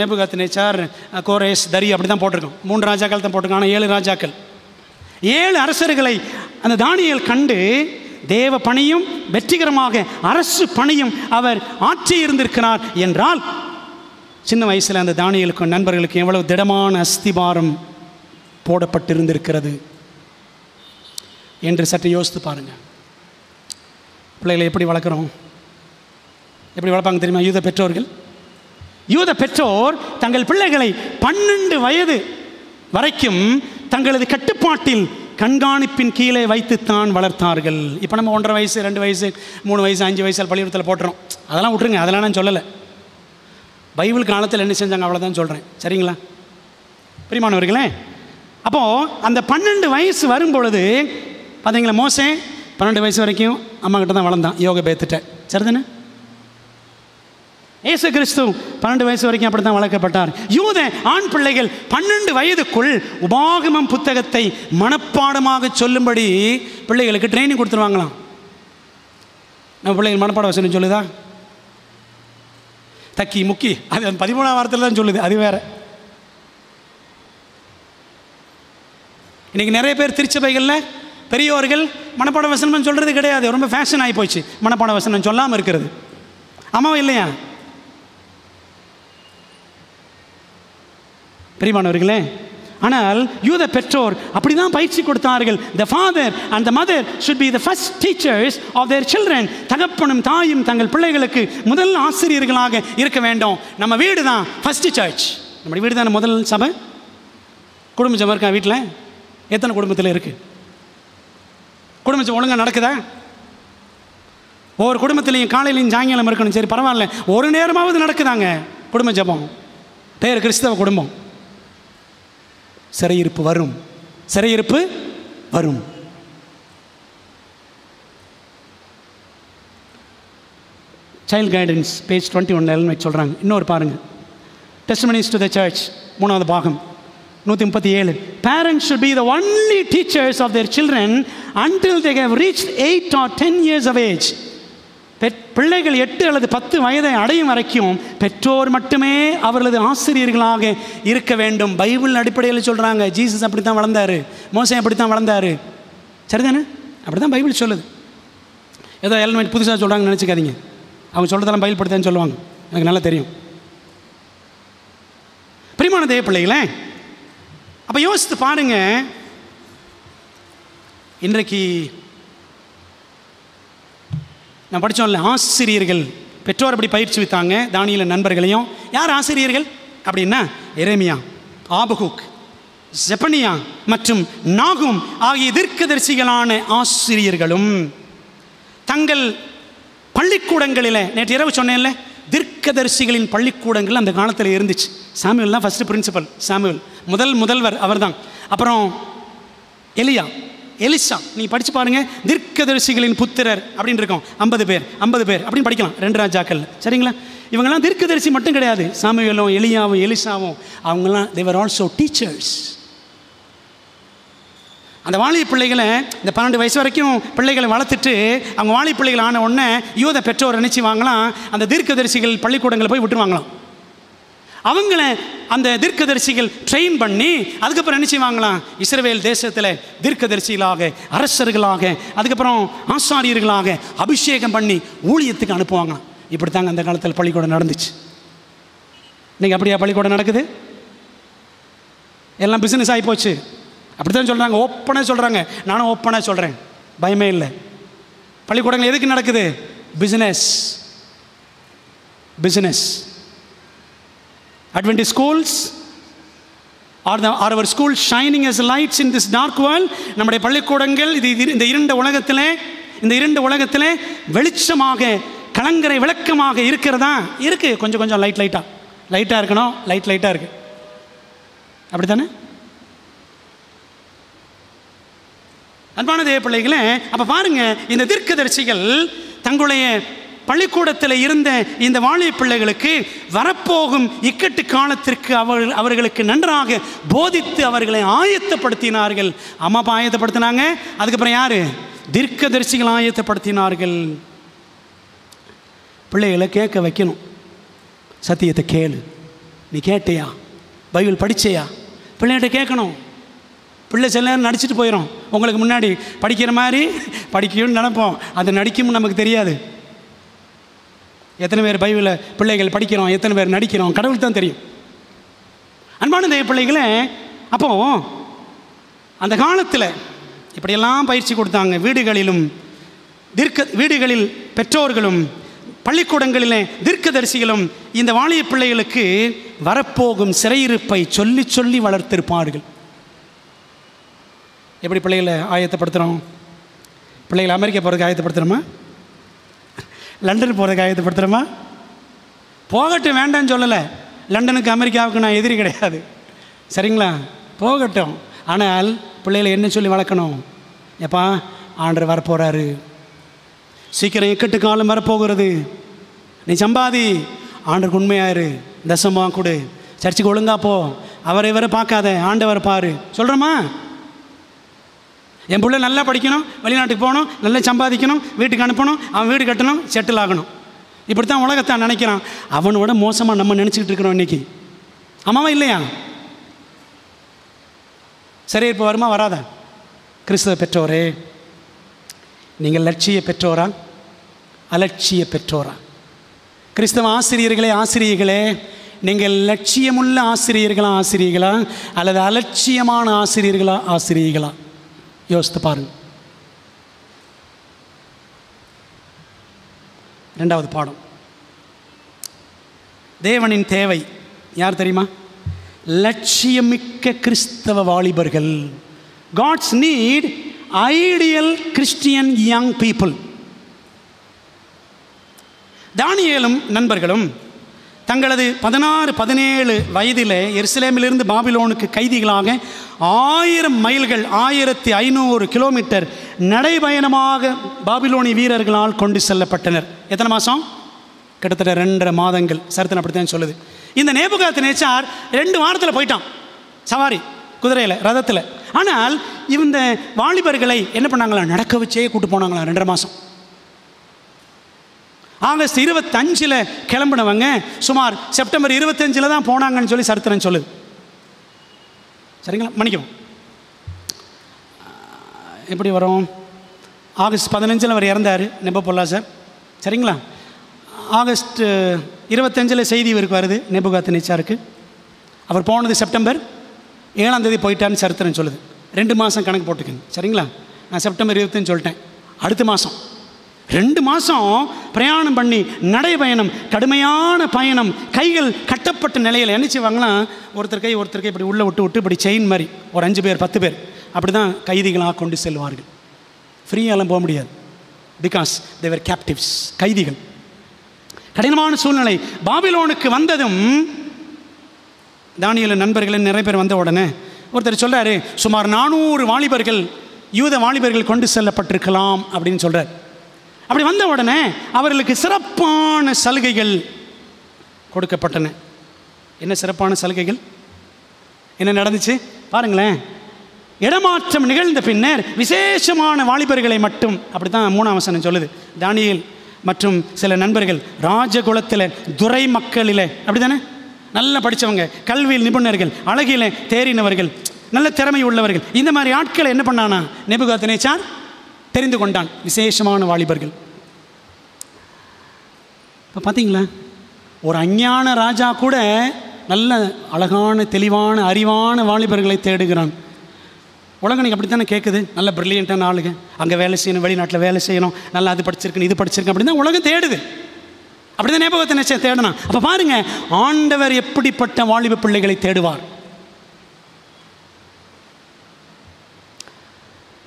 நேபுகாத்நேச்சார், கோரேஸ், தரி அப்படி தான் போட்டிருக்கோம். 3 ராஜாக்கள் தான் போட்டிருக்கோம். ஆனால் 7 ராஜாக்கள், 7 அரசர்களை அந்த தானியேல் கண்டு தேவ பணியும் வெற்றிகரமாக அரசு பணியும் அவர் ஆற்றி இருந்திருக்கிறார் என்றால், சின்ன வயசில் அந்த தானியேலுக்கும் நண்பர்களுக்கு எவ்வளவு திடமான அஸ்திபாரம் போடப்பட்டிருந்திருக்கிறது என்று சற்று யோசித்து பாருங்கள். பிள்ளைகளை எப்படி வளர்க்குறோம்? எப்படி வளர்ப்பாங்க தெரியுமா? யூத பெற்றோர் தங்கள் பிள்ளைகளை 12 வயது வரைக்கும் தங்களது கட்டுப்பாட்டில் கண்காணிப்பின் கீழே வைத்துத்தான் வளர்த்தார்கள். இப்போ நம்ம 1.5 வயசு, 2 வயசு, 3 வயசு, 5 வயசு பள்ளிக்கூடத்தில் போட்டுறோம். அதெல்லாம் விட்டுருங்க, அதெல்லாம் நான் சொல்லலை. பைபிள் காலத்தில் என்ன செஞ்சாங்க அவ்வளோதான் சொல்கிறேன், சரிங்களா? பிரியமானவர்களே, அப்போது அந்த 12 வயசு வரும்பொழுது பார்த்தீங்களா, மோசே 12 வயசு வரைக்கும் அம்மா கிட்ட தான் வளர்ந்தான், யோக பேத்துட்ட, சரிதானே? இயேசு கிறிஸ்து 12 வயசு வரைக்கும் அப்படி தான் வளர்க்கப்பட்டார். யூத ஆண் பிள்ளைகள் 12 வயதுக்குள் உபாகமம் புத்தகத்தை மனப்பாடமாக சொல்லும்படி பிள்ளைகளுக்கு ட்ரைனிங் கொடுத்துருவாங்களாம். நம்ம பிள்ளைகள் மனப்பாட வசனம் சொல்லுதா? தக்கி முக்கி, அது 13ஆம் வாரத்தில் தான் சொல்லுது, அது வேற. இன்னைக்கு நிறைய பேர் திருச்சபைகளில் பெரியோர்கள் மனப்பாட வசனம் சொல்கிறது கிடையாது. ரொம்ப ஃபேஷன் ஆகி போச்சு மனப்பாட வசனம் சொல்லாமல் இருக்கிறது. ஆமாவா இல்லையா? பிரியமானவர்களே, ஆனால் யூத பெற்றோர் அப்படி தான் பயிற்சி கொடுத்தார்கள். The father and the mother should be the first teachers of their children. தகப்பனும் தாயும் தங்கள் பிள்ளைகளுக்கு முதல் ஆசிரியர்களாக இருக்க வேண்டும். நம்ம வீடு தான் ஃபர்ஸ்ட் சர்ச். நம்ம வீடு தான் முதல் சபை. குடும்ப சபை இருக்கா வீட்டில்? எத்தனை குடும்பத்தில் இருக்குது? குடும்ப சபை ஒழுங்காக நடக்குதா? ஒவ்வொரு குடும்பத்திலையும் காலையிலையும் சாயங்காலம் இருக்கணும், சரி பரவாயில்ல, ஒரு நேரமாவது நடக்குதாங்க குடும்ப ஜபம். பேர் கிறிஸ்தவ குடும்பம். சிறையிருப்பு வரும், சிறையிருப்பு வரும். சைல்ட் கைடன்ஸ் பேஜ் 21 சொல்கிறாங்க. இன்னொரு பாருங்கள், டெஸ்டிமனிஸ் டு த சர்ச் 3வது பாகம் 137. Parents should be the only teachers of their children until they have reached 8 or 10 years of age. பிள்ளைகள் 8 அல்லது 10 வயதை அடையும் வரைக்கும் பெற்றோர் மட்டுமே அவர்களது ஆசிரியர்களாக இருக்க வேண்டும். பைபிள் அடிப்படையில் சொல்கிறாங்க. ஜீசஸ் அப்படி தான் வளர்ந்தார், மோசே அப்படி தான் வளர்ந்தார், சரிதானே? அப்படி தான் பைபிள் சொல்லுது. ஏதோ எல்மெண்ட் புதுசாக சொல்கிறாங்கன்னு நினச்சிக்காதீங்க. அவங்க சொல்கிறதெல்லாம் பயில்படுத்தேன்னு சொல்லுவாங்க, எனக்கு நல்லா தெரியும். பிரியமான தேவ பிள்ளைகளே, அப்போ யோசித்து பாருங்க, இன்றைக்கு நான் படித்தோம்ல, ஆசிரியர்கள் பெற்றோர் அப்படி பயிற்சி வைத்தாங்க தானியேல் நண்பர்களையும். யார் ஆசிரியர்கள் அப்படின்னா, எரேமியா, ஆபகுக், செப்பனியா மற்றும் நாகும் ஆகிய தீர்க்கதரிசிகளான ஆசிரியர்களும் தங்கள் பள்ளிக்கூடங்களில், நேற்று இரவு சொன்னேன்ல, தீர்க்கதரிசிகளின் பள்ளிக்கூடங்கள் அந்த காலத்தில் இருந்துச்சு. சாமுவேல் தான் ஃபஸ்ட்டு பிரின்சிபல், சாமுவேல் முதல்வர் அவர் தான். அப்புறம் எலிசா, நீங்கள் படித்து பாருங்கள், தீர்க்கதரிசிகளின் புத்திரர் அப்படின்னு இருக்கும், 50 பேர் அப்படின்னு படிக்கலாம் 2 ராஜாக்கள். சரிங்களா? இவங்கெல்லாம் தீர்க்கதரிசி மட்டும் கிடையாது, சாமுவேலும் எலியாவும் எலிசாவும் அவங்கெல்லாம் they were also teachers. அந்த வாலிய பிள்ளைகளை இந்த 12 வயசு வரைக்கும் பிள்ளைகளை வளர்த்துட்டு அவங்க வாலிய பிள்ளைகள் ஆன உடனே யூத பெற்றோர் நினச்சி வாங்கலாம், அந்த தீர்க்கதரிசிகள் பள்ளிக்கூடங்களை போய் விட்டுருவாங்களாம். அவங்கள அந்த தீர்க்கதரிசிகள் ட்ரெயின் பண்ணி அதுக்கப்புறம் என்ன செய்வாங்களாம், இஸ்ரவேல் தேசத்தில் தீர்க்கதரிசிகளாக, அரசர்களாக, அதுக்கப்புறம் ஆசாரியர்களாக அபிஷேகம் பண்ணி ஊழியத்துக்கு அனுப்புவாங்களாம். இப்படி தாங்க அந்த காலத்தில் பள்ளிக்கூடம் நடந்துச்சு. இன்றைக்கி அப்படியா பள்ளிக்கூடம் நடக்குது? எல்லாம் பிஸ்னஸ் ஆகி போச்சு. அப்படி தான் சொல்கிறாங்க, ஓப்பனாக சொல்கிறாங்க. நானும் ஓப்பனாக சொல்கிறேன், பயமே இல்லை. பள்ளிக்கூடங்கள் எதுக்கு நடக்குது? Business. Adventist schools are our schools shining as lights in this dark world. நம்முடைய பள்ளிக்கூடங்கள் இந்த இருண்ட உலகத்தில் வெளிச்சமாக, கலங்கரை விளக்கமாக இருக்கிறதா? இருக்கு. கொஞ்சம் லைட்டாக இருக்கணும். லைட்டாக இருக்கு. அப்படி தானே? அன்பான தேவ பிள்ளைகளே, அப்போ பாருங்க, இந்த தீர்க்கதரிசிகள் தங்களுடைய பள்ளிக்கூடத்தில் இருந்த இந்த வாலிய பிள்ளைகளுக்கு வரப்போகும் இக்கட்டு காலத்திற்கு அவர்களுக்கு நன்றாக போதித்து அவர்களை ஆயத்தப்படுத்தினார்கள். அம்மா அப்பா ஆயத்தப்படுத்தினாங்க. அதுக்கப்புறம் யார்? தீர்க்கதரிசிகள் ஆயத்தப்படுத்தினார்கள். பிள்ளைகளை கேட்க வைக்கணும். சத்தியத்தை கேளு, நீ கேட்டியா, பைபிள் படிச்சையா, பிள்ளைகிட்ட கேட்கணும். பிள்ளை சில நேரம் நடிச்சுட்டு போயிடும். உங்களுக்கு முன்னாடி படிக்கிற மாதிரி படிக்கணும்னு நினைப்போம், அது நடிக்கும்னு நமக்கு தெரியாது. எத்தனை பேர் பைபிளில் பிள்ளைகள் படிக்கிறோம், எத்தனை பேர் நடிக்கிறோம், கடவுளுக்கு தான் தெரியும். அன்பான தேவ பிள்ளைகளே, அப்போது அந்த காலத்தில் இப்படியெல்லாம் பயிற்சி கொடுத்தாங்க. வீடுகளில் பெற்றோர்களும் பள்ளிக்கூடங்களிலே தீர்க்கதரிசிகளும் இந்த வாலிய பிள்ளைகளுக்கு வரப்போகும் சிறையிருப்பை சொல்லி சொல்லி வளர்த்திருப்பார்கள். எப்படி பிள்ளைகளை ஆயத்தப்படுத்துகிறோம்? பிள்ளைகளை அமெரிக்கா போகிறதுக்கு ஆயத்தப்படுத்துகிறோமா? லண்டன் போகிறதுக்கு ஆயத்தப்படுத்துகிறோமா? போகட்டும், வேண்டான்னு சொல்லலை. லண்டனுக்கு அமெரிக்காவுக்கு நான் எதிரி கிடையாது, சரிங்களா? போகட்டும். ஆனால் பிள்ளைகளை என்ன சொல்லி வளர்க்கணும்? எப்பா, ஆண்டவர் வரப்போகிறாரு, சீக்கிரம் இக்கட்டு காலம் வரப்போகிறது, நீ சம்பாதி, ஆண்டருக்கு உண்மையாரு, தசமாக கொடு, சர்ச்சுக்கு ஒழுங்கா போ, அவரை இவரை பார்க்காத, ஆண்டவர் பாரு சொல்கிறோமா? என் பிள்ளை நல்லா படிக்கணும், வெளிநாட்டுக்கு போகணும், நல்லா சம்பாதிக்கணும், வீட்டுக்கு அனுப்பணும், அவன் வீடு கட்டணும், செட்டில் ஆகணும். இப்படி தான் உலகத்தான் நினைக்கிறான். அவனோட மோசமாக நம்ம நினச்சிக்கிட்டு இருக்கிறோம் இன்றைக்கி. ஆமாவா இல்லையா? சரி, இப்போ வருமா வராதா? கிறிஸ்தவ பெற்றோரே, நீங்கள் லட்சிய பெற்றோரா, அலட்சிய பெற்றோரா? கிறிஸ்தவ ஆசிரியர்களே, நீங்கள் லட்சியமுள்ள ஆசிரியர்களா அல்லது அலட்சியமான ஆசிரியர்களா? யோசித்து பாருங்க. 2வது பாடம், தேவனின் தேவை யார் தெரியுமா? லட்சியமிக்க கிறிஸ்தவ வாலிபர்கள். God's need ideal Christian young people. தானியேலும் நண்பர்களும் தங்களது 16-17 வயதிலே எருசலேமிலிருந்து பாபிலோனுக்கு கைதிகளாக 1000 மைல்கள் 1500 கிலோமீட்டர் நடைபயணமாக பாபிலோனி வீரர்களால் கொண்டு செல்லப்பட்டனர். எத்தனை மாதம்? கிட்டத்தட்ட 2.5 மாதங்கள். சரித்திரம் அப்படித்தான் சொல்லுது. இந்த நேபுகாத்நேச்சார் 2 வாரத்தில் போயிட்டான், சவாரி குதிரையில், ரதத்தில். ஆனால் இந்த வாலிபர்களை என்ன பண்ணாங்களா? நடக்க வச்சே கூட்டு போனாங்களா 2.5 மாதம். ஆகஸ்ட் 25 கிளம்பினவங்க சுமார் செப்டம்பர் 25 தான் போனாங்கன்னு சொல்லி சரித்திரம் சொல்லுது. சரிங்களா? மன்னிக்கும், எப்படி வரும்? ஆகஸ்ட் 15 அவர் இறந்தார் நேபுகாத்நேச்சார். சரிங்களா? ஆகஸ்ட் 25 செய்தி இவருக்கு வருது நேபுகாத்நேச்சாருக்கு. அவர் போனது செப்டம்பர் 7 போயிட்டான்னு சரித்திரம் சொல்லுது. 2 மாதம் கணக்கு போட்டுக்கங்க. சரிங்களா? நான் செப்டம்பர் 25 சொல்லிட்டேன். அடுத்த மாதம் 2 மாதம் பிரயாணம் பண்ணி நடைபயணம், கடுமையான பயணம், கைகள் கட்டப்பட்ட நிலையில் என்ன செய்வாங்களாம், ஒருத்தர் கை இப்படி உள்ளே விட்டு இப்படி செயின் மாதிரி ஒரு 5 பேர் 10 பேர் அப்படி தான் கைதிகளாக கொண்டு செல்வார்கள். ஃப்ரீயாலாம் போக முடியாது. பிகாஸ் தே வர் கேப்டிவ்ஸ், கைதிகள். கடினமான சூழ்நிலை. பாபிலோனுக்கு வந்ததும் தானியேல் நண்பர்கள் நிறைய பேர் வந்த உடனே ஒருத்தர் சொல்கிறாரு, சுமார் 400 வாலிபர்கள், யூத வாலிபர்கள் கொண்டு செல்லப்பட்டிருக்கலாம் அப்படின்னு சொல்கிறார். அப்படி வந்த உடனே அவர்களுக்கு சிறப்பான சலுகைகள் கொடுக்கப்பட்டன. என்ன சிறப்பான சலுகைகள்? என்ன நடந்துச்சு பாருங்களேன். இடமாற்றம் நிகழ்ந்த பின்னர் விசேஷமான வாலிபர்களை மட்டும், அப்படி தான் 3ஆம் வசனம் சொல்லுது. தானியேல் மற்றும் சில நண்பர்கள் ராஜகுலத்தில், துரை மக்களில், அப்படி தானே, நல்லா படித்தவங்க, கல்வியில் நிபுணர்கள், அழகில் தேறினவர்கள், நல்ல திறமை உள்ளவர்கள், இந்த மாதிரி ஆட்களை என்ன பண்ணானா நேபுகாத்நேச்சார் தெரிந்து கொண்டான். விசேஷமான வாலிபர்கள். இப்போ பார்த்தீங்களா, ஒரு அஞ்ஞான ராஜா கூட நல்ல அழகான தெளிவான அறிவான வாலிபர்களை தேடுகிறான். உலகம் நீங்கள் அப்படி தானே கேட்குது. நல்ல பிரில்லியண்ட்டான ஆளுங்க, அங்கே வேலை செய்யணும், வெளிநாட்டில் வேலை செய்யணும், நல்லா அது படிச்சிருக்கணும் இது படிச்சிருக்கேன் அப்படி தான் உலகம் தேடுது. அப்படி தான் நேபுகாத்நேச்சார் தேடணும். அப்போ பாருங்கள், ஆண்டவர் எப்படிப்பட்ட வாலிப பிள்ளைகளை தேடுவார்.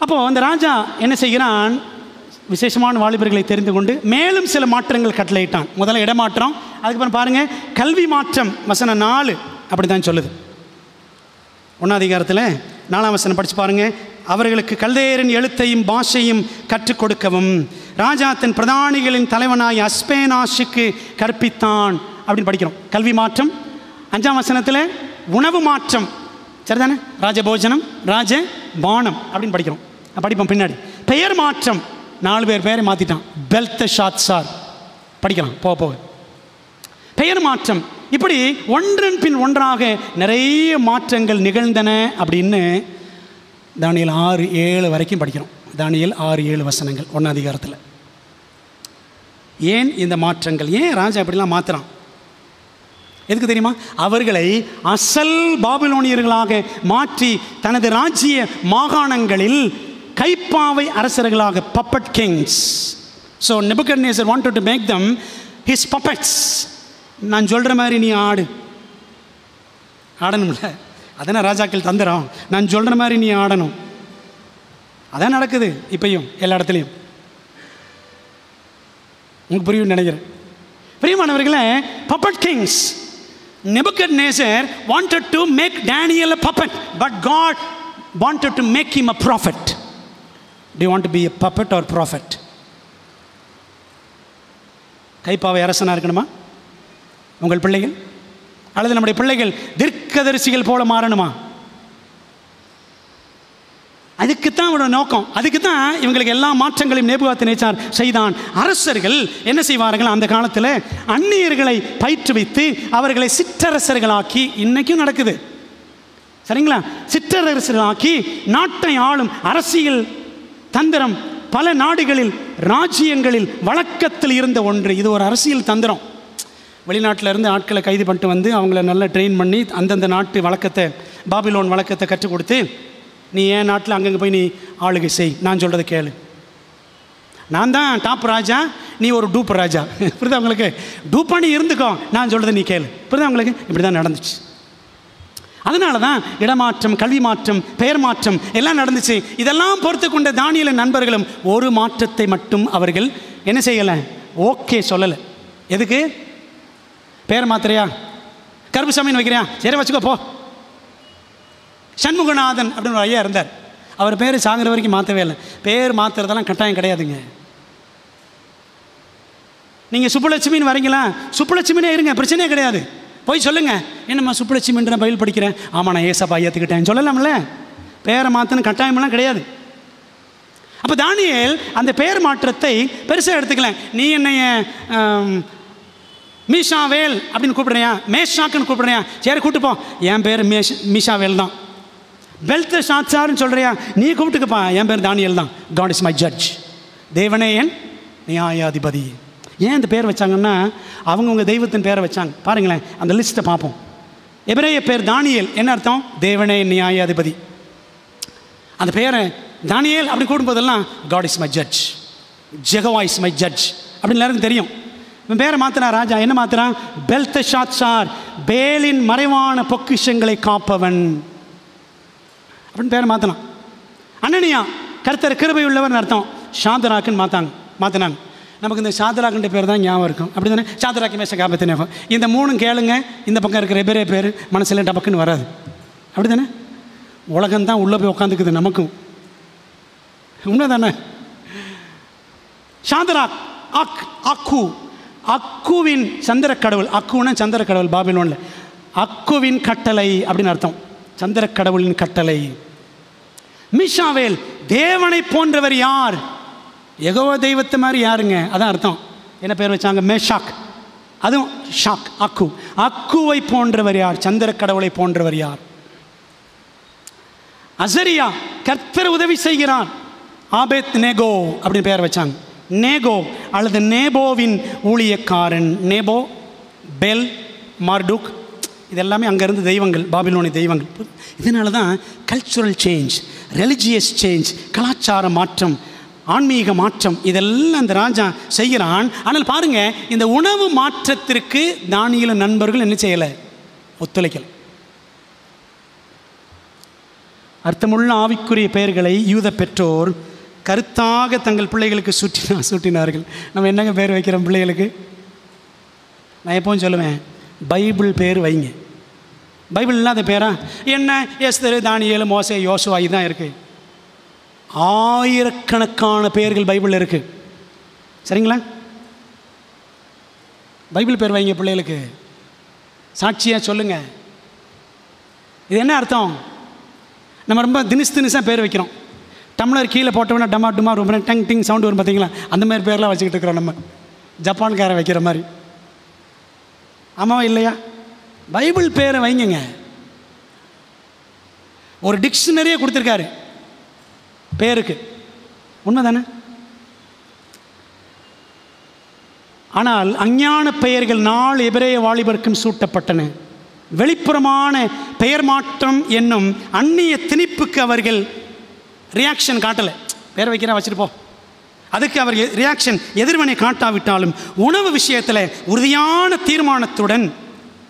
அப்போது அந்த ராஜா என்ன செய்கிறான், விசேஷமான வாலிபர்களை தெரிந்து கொண்டு மேலும் சில மாற்றங்கள் கட்டளையிட்டான். முதல்ல இடமாற்றம், அதுக்கப்புறம் பாருங்கள் கல்வி மாற்றம். வசனம் 4 அப்படி தான் சொல்லுது. 1ஆம் அதிகாரத்தில் 4ஆம் வசனம் படித்து பாருங்கள். அவர்களுக்கு கல்தேயரின் எழுத்தையும் பாஷையும் கற்றுக் கொடுக்கவும் ராஜா தன் பிரதானிகளின் தலைவனாய் அஸ்பேனாஷுக்கு கற்பித்தான் அப்படின்னு படிக்கிறோம். கல்வி மாற்றம். 5ஆம் வசனத்தில் உணவு மாற்றம். சரிதானே? ராஜபோஜனம், ராஜ பானம் அப்படின்னு படிக்கிறோம். படிப்போம் பின்னாடி. பெயர் மாற்றம். 4 பேர் பெயரை மாற்றிட்டான். பெல்தஷாத்சார் படிக்கலாம் போக போக. பெயர் மாற்றம். இப்படி ஒன்றன் பின் ஒன்றாக நிறைய மாற்றங்கள் நிகழ்ந்தன அப்படின்னு தானியேல் 6-7 வரைக்கும் படிக்கிறோம். தானியேல் 6-7 வசனங்கள் 1ஆம் அதிகாரத்தில். ஏன் இந்த மாற்றங்கள்? ஏன் ராஜா அப்படிலாம் மாற்றுறான்? எதுக்கு தெரியுமா? அவர்களை அசல் பாபிலோனியர்களாக மாற்றி தனது ராஜ்ய மாகாணங்களில் கைப்பாவை அரசர்களாக, puppet kings. So Nebuchadnezzar wanted to make them his puppets. நான் சொல்கிற மாதிரி நீ ஆடணும்ல, அதான ராஜாக்கள் தந்துடும். நான் சொல்கிற மாதிரி நீ ஆடணும். அதான் நடக்குது இப்பையும் எல்லா இடத்துலையும். உங்களுக்கு புரியும் நினைக்கிறேன். பிரியமானவர்களே, puppet Kings. Nebuchadnezzar wanted to make Daniel a puppet, but God wanted to make him a prophet. Do you want to be a puppet or prophet? கைப்பாவை அரசனாக இருக்கணுமா உங்கள் பிள்ளைகள்? அல்லது நம்முடைய பிள்ளைகள் தீர்க்கதரிசிகள் போல மாறணுமா? அதுக்குத்தான் அவரோட நோக்கம். அதுக்கு தான் இவங்களுக்கு எல்லா மாற்றங்களையும் நேபுகாத்நேச்சார் செய்தான். அரசர்கள் என்ன செய்வார்கள், அந்த காலத்தில் அந்நியர்களை பயிற்றுவித்து அவர்களை சிற்றரசர்களாக்கி, இன்னைக்கும் நடக்குது சரிங்களா, சிற்றரசர்களாக்கி நாட்டை ஆளும் அரசியல் தந்திரம் பல நாடுகளில் ராஜ்யங்களில் வழக்கத்தில் இருந்த ஒன்று. இது ஒரு அரசியல் தந்திரம். வெளிநாட்டில் இருந்து ஆட்களை கைது பண்ணிட்டு வந்து அவங்கள நல்லா ட்ரெயின் பண்ணி அந்தந்த நாட்டு வழக்கத்தை, பாபிலோன் வழக்கத்தை கற்றுக் கொடுத்து, நீ என் நாட்டில் அங்கங்கே போய் நீ ஆளுகை செய், நான் சொல்கிறத கேளு, நான் தான் டாப் ராஜா, நீ ஒரு டூப் ராஜா. புரியுதா உங்களுக்கு? டூப் பண்ணி இருந்துக்கோ, நான் சொல்கிறத நீ கேளு. புரியுதா உங்களுக்கு? இப்படி தான் நடந்துச்சு. அதனால தான் இடமாற்றம், கல்வி மாற்றம், பெயர் மாற்றம் எல்லாம் நடந்துச்சு. இதெல்லாம் பொறுத்து கொண்ட தானியேலின் நண்பர்களும் ஒரு மாற்றத்தை மட்டும் அவர்கள் என்ன செய்யலை, ஓகே சொல்லலை. எதுக்கு? பெயர் மாத்திரையா, கருப்பு சாமின்னு வைக்கிறியா, சரி வச்சுக்கோ போ. சண்முகநாதன் அப்படின்னு ஒரு ஐயா இருந்தார். அவர் பேர் சாகிற வரைக்கும் மாற்றவே இல்லை. பேர் மாற்றுறதெல்லாம் கட்டாயம் கிடையாதுங்க. நீங்கள் சுப்புலட்சுமின்னு வரீங்களா, சுப்புலட்சுமினே இருங்க, பிரச்சனையே கிடையாது. போய் சொல்லுங்கள், என்னம்மா சுப்புலட்சுமின்ற நான் பயில் படிக்கிறேன், ஆமாம் நான் ஏசப்பா ஏற்றுக்கிட்டேன் சொல்லலாம்ல. பேரை மாற்றணும் கட்டாயமெல்லாம் கிடையாது. அப்போ தானியேல் அந்த பெயர் மாற்றத்தை பெருசாக எடுத்துக்கல. நீ என்னைய மீஷாவேல் அப்படின்னு கூப்பிடுறியா, மேஷாக்குன்னு கூப்பிடுறியா, சரி கூப்பிட்டுப்போம், என் பேர் மீஷாவேல் தான். பெல்தஷாத்சார்னு சொல்கிறியா, நீ கூப்பிட்டுக்கப்பா, என் பேர் தானியேல் தான். God is my judge. தேவனே என் நியாயாதிபதி. ஏன் இந்த பேர் வச்சாங்கன்னா அவங்கவுங்க தெய்வத்தின் பேரை வச்சாங்க. பாருங்களேன், அந்த லிஸ்ட்டை பார்ப்போம். எபிரேய பேர் தானியேல், என்ன அர்த்தம்? தேவனே நியாயாதிபதி. அந்த பேரை தானியேல் அப்படி கூடும்போதெல்லாம் God is my judge, Jehovah is my judge அப்படின்னு எல்லாருக்கும் தெரியும். இவன் பேரை மாத்தினா ராஜா என்ன மாத்திரான்? பெல்தஷாத்சார், பேலின் மறைவான பொக்கிஷங்களை காப்பவன் அப்படின்னு பேரை மாற்றினான். அனனியா, கர்த்தர் கிருபை உள்ளவர்னு அர்த்தம். ஷாதராக்குன்னு மாற்றினாங்க. நமக்கு இந்த ஷாதராக்குன்ற பேர் தான் ஞாபகம் இருக்கும், அப்படி தானே? ஷாதராக்கு, மேஷாக், ஆபேத்நேகோ, இந்த மூணும் கேளுங்க, இந்த பக்கம் இருக்கிற எபிரேய பேர் மனசில் டபக்குன்னு வராது, அப்படி தானே? உலகம்தான் உள்ளே போய் உட்காந்துக்குது நமக்கும், உண்மை தானே? ஷாதராக், அக்கு, அக்குவின் சந்திர கடவுள், அக்குன்னா சந்திர கடவுள் பாபிலோனில், அக்குவின் கட்டளை அப்படின்னு அர்த்தம், சந்திர கடவுளின் கட்டளை. மீஷாவேல், தேவனை போன்றவர் யார்? யெகோவா தெய்வத்தை மாதிரி யாருங்க? அதான் அர்த்தம். என்ன பேர் வச்சாங்க? மேஷாக், அதுவும் ஷாக், அக்கு, அக்குவை போன்றவர் யார்? சந்திர கடவுளை போன்றவர் யார்? அசரியா, கர்த்தர் உதவி செய்கிறான். ஆபேத்நேகோ அப்படின்னு பேர் வச்சாங்க. நேகோ அல்லது நேபோவின் ஊழியக்காரன். நேபோ, பெல், மார்டுக், இதெல்லாமே அங்கேருந்து தெய்வங்கள், பாபிலோனி தெய்வங்கள். இதனால தான் கல்ச்சுரல் சேஞ்ச், ரெலிஜியஸ் சேஞ்ச், கலாச்சார மாற்றம், ஆன்மீக மாற்றம் இதெல்லாம் இந்த ராஜா செய்கிறான். ஆனால் பாருங்கள், இந்த உணவு மாற்றத்திற்கு தானியேல் நண்பர்கள் என்ன செய்யலை? ஒத்துழைக்கலை. அர்த்தமுள்ள ஆவிக்குரிய பெயர்களை யூத பெற்றோர் கருத்தாக தங்கள் பிள்ளைகளுக்கு சூட்டினார்கள். நம்ம என்னங்க பேர் வைக்கிறோம் பிள்ளைகளுக்கு? நான் எப்பவும் சொல்லுவேன், பைபிள் பேர் வைங்க. பைபிள் இல்லாத பேரா என்ன? எஸ்தர், தானியேல், மோசே, யோசுவா, இதுதான் இருக்குது. ஆயிரக்கணக்கான பெயர்கள் பைபிளில் இருக்குது, சரிங்களா? பைபிள் பேர் வைங்க பிள்ளைகளுக்கு, சாட்சியாக சொல்லுங்கள். இது என்ன அர்த்தம்? நம்ம ரொம்ப தினிசாக பேர் வைக்கிறோம். டம்ளர் கீழே போட்டோம்னா டமா டுமா ரொம்ப டங் டிங் சவுண்டு வரும் பார்த்தீங்களா? அந்த மாதிரி பேர்லாம் வச்சுக்கிட்டு இருக்கிறோம் நம்ம, ஜப்பான்காரை வைக்கிற மாதிரி. ஆமாவா இல்லையா? பைபிள் பேரை வைங்க. ஒரு டிக்ஷனரியே கொடுத்துருக்காரு பேருக்கு, உண்மை தானே? ஆனால் அஞ்ஞான பெயர்கள் நாள் எபிரேய வாலிபருக்கும் சூட்டப்பட்டன. வெளிப்புறமான பெயர் மாற்றம் என்னும் அந்நிய திணிப்புக்கு அவர்கள் ரியாக்ஷன் காட்டலை. பேர் வைக்கிறா வச்சுட்டு போ, அதுக்கு அவர்கள் ரியாக்ஷன் எதிர்வினை காட்டாவிட்டாலும் உணவு விஷயத்தில் உறுதியான தீர்மானத்துடன்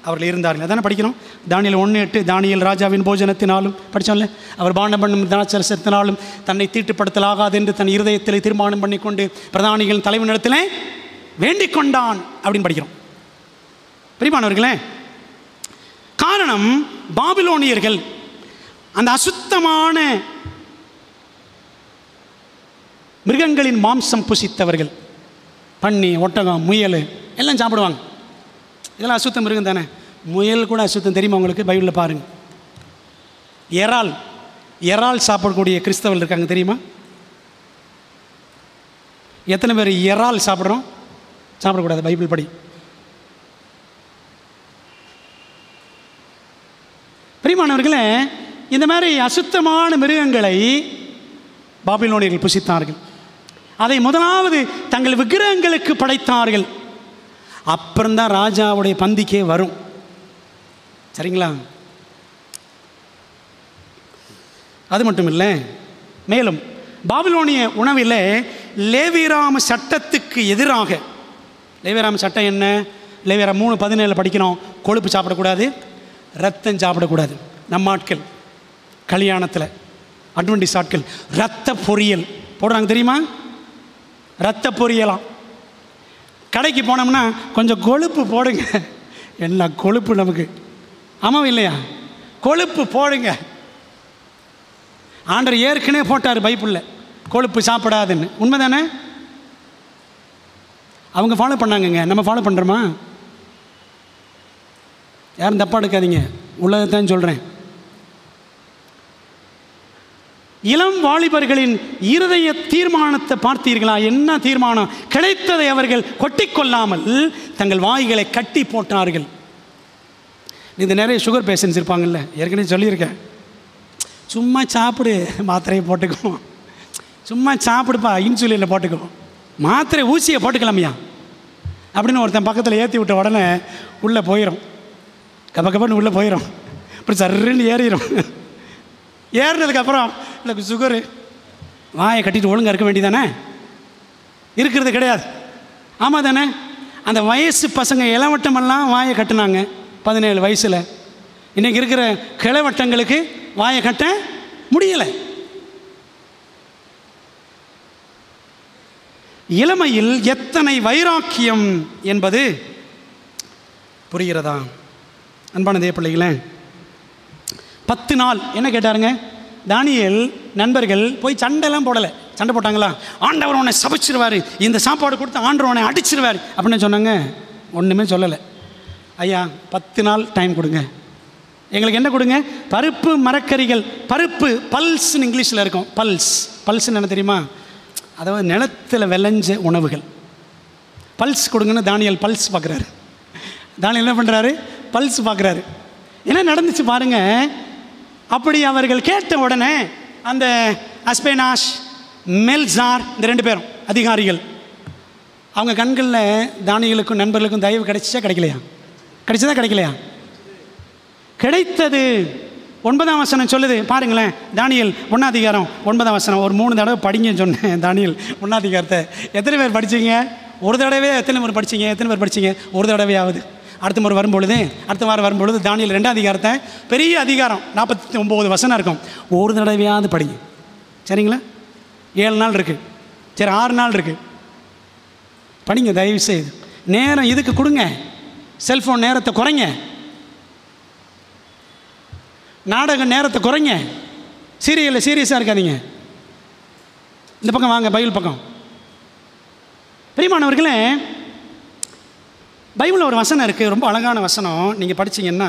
அவர்கள் இருந்தார்கள். அதானே படிக்கிறோம். தானியேல் 1:8, தானியேல் ராஜாவின் போஜனத்தினாலும் படித்தோம்ல, அவர் பானம் பண்ணும் திராட்சரசத்தினாலும் தன்னை தீட்டுப்படுத்தலாகாது என்று தன் இருதயத்தில் தீர்மானம் பண்ணி கொண்டு பிரதானிகள் தலைவனிடத்தில் வேண்டிக் கொண்டான் அப்படின்னு படிக்கிறோம். பிரியமானவர்களே, காரணம் பாபிலோனியர்கள் அந்த அசுத்தமான மிருகங்களின் மாம்சம் புசித்தவர்கள். பன்னி, ஒட்டகம், முயல் எல்லாம் சாப்பிடுவாங்க. இதெல்லாம் அசுத்த மிருகம் தானே. முயல் கூட அசுத்தம், தெரியுமா உங்களுக்கு? பைபிளில் பாருங்கள். இறால் சாப்பிடக்கூடிய கிறிஸ்தவர்கள் இருக்காங்க, தெரியுமா? எத்தனை பேர் இறால் சாப்பிட்றோம்? சாப்பிடக்கூடாது, பைபிள் படி. பிரியமானவர்களே, இந்த மாதிரி அசுத்தமான மிருகங்களை பாபிலோனியர்கள் புசித்தார்கள். அதை முதலாவது தங்கள் விக்கிரகங்களுக்கு படைத்தார்கள். அப்புறம்தான் ராஜாவுடைய பந்திக்கே வரும், சரிங்களா? அது மட்டும் இல்லை, மேலும் பாபிலோனிய உணவில் லேவியராம சட்டத்துக்கு எதிராக, லேவியராம சட்டம் என்ன? லேவியராம 3:17 படிக்கிறோம். கொழுப்பு சாப்பிடக்கூடாது, ரத்தம் சாப்பிடக்கூடாது. நம்ம ஆட்கள் கல்யாணத்தில் அட்வென்டிஸ் ஆட்கள் ரத்த பொரியல் போடுறாங்க, தெரியுமா? ரத்த பொரியலாம். கடைக்கு போனோம்னா கொஞ்சம் கொழுப்பு போடுங்க. என்ன கொழுப்பு நமக்கு, ஆமாம் இல்லையா? கொழுப்பு போடுங்க. ஆண்டவர் ஏற்கனவே போட்டார் பைபிளில், கொழுப்பு சாப்பிடாதுன்னு. உண்மை தானே? அவங்க ஃபாலோ பண்ணாங்கங்க, நம்ம ஃபாலோ பண்ணுறோமா? யாரும் தப்பாக எடுக்காதீங்க, உள்ளதைத்தான் சொல்கிறேன். இளம் வாலிபர்களின் இருதய தீர்மானத்தை பார்த்தீர்களா? என்ன தீர்மானம்? கிடைத்ததை அவர்கள் கொட்டிக்கொள்ளாமல் தங்கள் வாய்களை கட்டி போட்டார்கள். இந்த நிறைய சுகர் பேஷண்ட்ஸ் இருப்பாங்கல்ல, ஏற்கனவே சொல்லியிருக்கேன், சும்மா சாப்பிடு, மாத்திரையை போட்டுக்குவோம், சும்மா சாப்பிடுப்பா, இன்சுலினில் போட்டுக்கோ, மாத்திரை ஊசியை போட்டுக்கலாமையா அப்படின்னு ஒருத்தன் பக்கத்தில் ஏற்றி விட்ட உடனே உள்ளே போயிடும், கப்பன்னு உள்ளே போயிடும். அப்புறம் சர்ன்னு ஏறிடும். ஏறினதுக்கப்புறம் எனக்கு சுகரு, வாயை கட்டிட்டு ஒழுங்காக இருக்க வேண்டியதானே? இருக்கிறது கிடையாது. ஆமாம் தானே? அந்த வயசு பசங்க இளவட்டமெல்லாம் வாயை கட்டினாங்க 17 வயசில். இன்றைக்கி இருக்கிற கிளவட்டங்களுக்கு வாயை கட்ட முடியலை. இளமையில் எத்தனை வைராக்கியம் என்பது புரிகிறதா? அன்பான தேவ பிள்ளைகளே, 10 நாள் என்ன கேட்டாருங்க தானியேல் நண்பர்கள் போய் சண்டைலாம் போடலை. சண்டை போட்டாங்களா? ஆண்டவர் உன்னை சபிச்சிருவார், இந்த சாப்பாடு கொடுத்து ஆண்டவர் உன்னை அடிச்சிருவார் அப்படின்னு சொன்னாங்க. ஒன்றுமே சொல்லலை. ஐயா 10 நாள் டைம் கொடுங்க, எங்களுக்கு என்ன கொடுங்க? பருப்பு மரக்கறிகள், பருப்பு பல்ஸ்ன்னு இங்கிலீஷில் இருக்கும். பல்ஸ்ன்னு என்ன தெரியுமா? அதாவது நிலத்தில் விளைஞ்ச உணவுகள். பல்ஸ் கொடுங்கன்னு தானியேல் பல்ஸ் பார்க்குறாரு. தானியேல் என்ன பண்ணுறாரு? பல்ஸ் பார்க்குறாரு. என்ன நடந்துச்சு பாருங்கள். அப்படி அவர்கள் கேட்ட உடனே அந்த அஸ்பேனாஷ், மெல்சார், இந்த 2 பேரும் அதிகாரிகள், அவங்க கண்களில் தானியேலுக்கும் நண்பர்களுக்கும் தயவு கிடைச்சா கிடைக்கலையா? கிடைச்சதா கிடைக்கலையா? கிடைத்தது. 9ஆம் வசனம் சொல்லுது பாருங்களேன். தானியேல் 1ஆம் அதிகாரம் 9ஆம் வசனம். ஒரு 3 தடவை படிங்கன்னு சொன்னேன். தானியேல் 1ஆம் அதிகாரத்தை எத்தனை பேர் படிச்சிங்க? ஒரு தடவை. எத்தனை பேர் படிச்சிங்க? எத்தனை பேர் படிச்சிங்க? ஒரு தடவையாவது. அடுத்த முறை வரும்பொழுது, அடுத்த வாரம் வரும்பொழுது தானியேல் 2ஆம் அதிகாரத்தை, பெரிய அதிகாரம் 49 வசனம் இருக்கும், ஒரு தடவையாவது படிங்க. சரிங்களா? 7 நாள் இருக்குது, சரி 6 நாள் இருக்குது, படிங்க தயவு செய்து. நேரம் இதுக்கு கொடுங்க, செல்ஃபோன் நேரத்தை குறைங்க, நாடக நேரத்தை குறைங்க, சீரியலில் சீரியஸாக இருக்காதீங்க. இந்த பக்கம் வாங்க, பைபிள் பக்கம். பிரியமானவர்களே, பைபிளில் ஒரு வசனம் இருக்குது, ரொம்ப அழகான வசனம். நீங்கள் படிச்சிங்கன்னா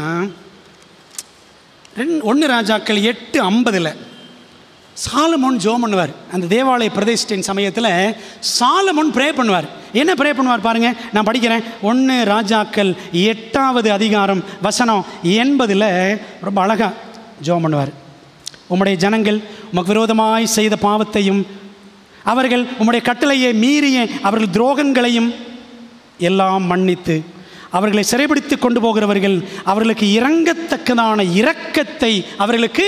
1 ராஜாக்கள் 8:50 சாலமோன் ஜெபம் பண்ணுவார். அந்த தேவாலய பிரதிஷ்டையின் சமயத்தில் சாலமோன் ப்ரே பண்ணுவார். என்ன ப்ரே பண்ணுவார் பாருங்கள், நான் படிக்கிறேன். 1 ராஜாக்கள் 8ஆவது அதிகாரம் வசனம் 80 ரொம்ப அழகாக ஜெபம் பண்ணுவார். உம்முடைய ஜனங்கள் உமக்கு விரோதமாய் செய்த பாவத்தையும் அவர்கள் உம்முடைய கட்டளையை மீறிய அவர்கள் துரோகங்களையும் எல்லாம் மன்னித்து அவர்களை சிறைபிடித்து கொண்டு போகிறவர்கள் அவர்களுக்கு இறங்கத்தக்கதான இரக்கத்தை அவர்களுக்கு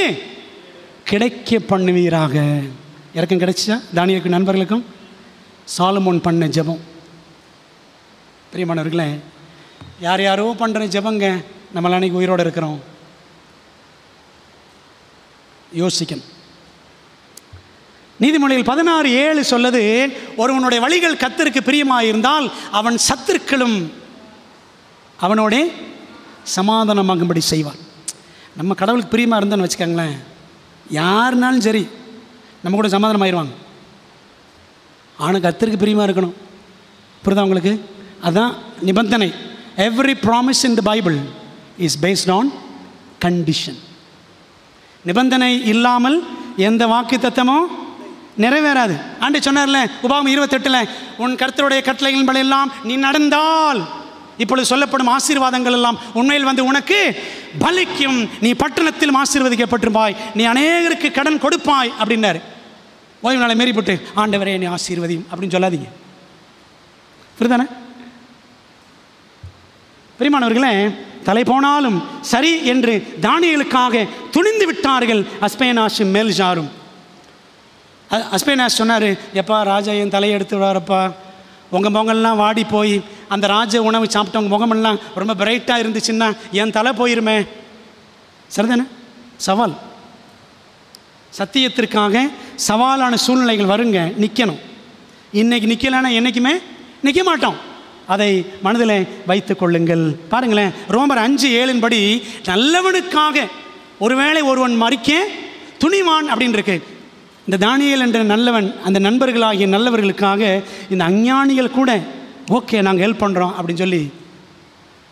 கிடைக்க பண்ணுவீராக. இறக்கம் கிடைச்சா தானியேலுக்கு நண்பர்களுக்கும் சாலமோன் பண்ண ஜெபம். பிரியமானவர்களே, யார் யாரோ பண்ணுற ஜெபங்க நம்மளாம் அன்றைக்கி உயிரோடு இருக்கிறோம். யோசிக்கணும். நீதிமொழிகள் 16:7 சொல்லுது, ஒருவனுடைய வழிகள் கர்த்தருக்கு பிரியமாயிருந்தால் அவன் சத்துருக்களும் அவனோட சமாதானமாகும்படி செய்வான். நம்ம கடவுளுக்கு பிரியமாக இருந்தோன்னு வச்சுக்கோங்களேன், யாருனாலும் சரி நம்ம கூட சமாதானமாயிருவாங்க. ஆனால் கர்த்தருக்கு பிரியமாக இருக்கணும். புரியுதா உங்களுக்கு? அதுதான் நிபந்தனை. Every promise in the Bible is based on condition. நிபந்தனை இல்லாமல் எந்த வாக்கு தத்தமும் நிறைவேறாது. ஆண்டவர் சொன்னார்ல உபாகமம் 28, உன் கர்த்தருடைய கட்டளைகளின்படி எல்லாம் நீ நடந்தால் இப்பொழுது சொல்லப்படும் ஆசீர்வாதங்கள் எல்லாம் உண்மையில் வந்து உனக்கு பலிக்கும். நீ பட்டணத்திலும் ஆசீர்வதிக்கப்பட்டிருப்பாய், நீ அநேகருக்கு கடன் கொடுப்பாய் அப்படின்னாரு. ஓய்வு நாளை மீறி போட்டு ஆண்டவரே நீ ஆசீர்வதியும் அப்படின்னு சொல்லாதீங்க. புரியுதானே? பிரியமானவர்களே, தலை போனாலும் சரி என்று தானியேலுக்காக துணிந்து விட்டார்கள் அஸ்பேனாஷும் மெல்சாரும். அஸ்பேனாஷ் சொன்னார், எப்பா ராஜா என் தலையை எடுத்து விடாரப்பா, உங்கள் முகம்லாம் வாடி போய் அந்த ராஜ உணவு சாப்பிட்டவங்க முகமெல்லாம் ரொம்ப பிரைட்டாக இருந்துச்சுன்னா என் தலை போயிருமே. சரிதானே? சவால். சத்தியத்திற்காக சவாலான சூழ்நிலைகள் வருங்க, நிற்கணும். இன்றைக்கி நிற்கலைன்னா என்றைக்குமே நிற்க மாட்டோம். அதை மனதில் வைத்து கொள்ளுங்கள். பாருங்களேன், ரோமர் 5:7 படி நல்லவனுக்காக ஒருவேளை ஒருவன் மறிக்க துணிவான் அப்படின்னு இருக்கு. இந்த தானியேல் என்ற நல்லவன், அந்த நண்பர்களாகிய நல்லவர்களுக்காக இந்த அஞ்ஞானிகள் கூட ஓகே நாங்கள் ஹெல்ப் பண்ணுறோம் அப்படின்னு சொல்லி,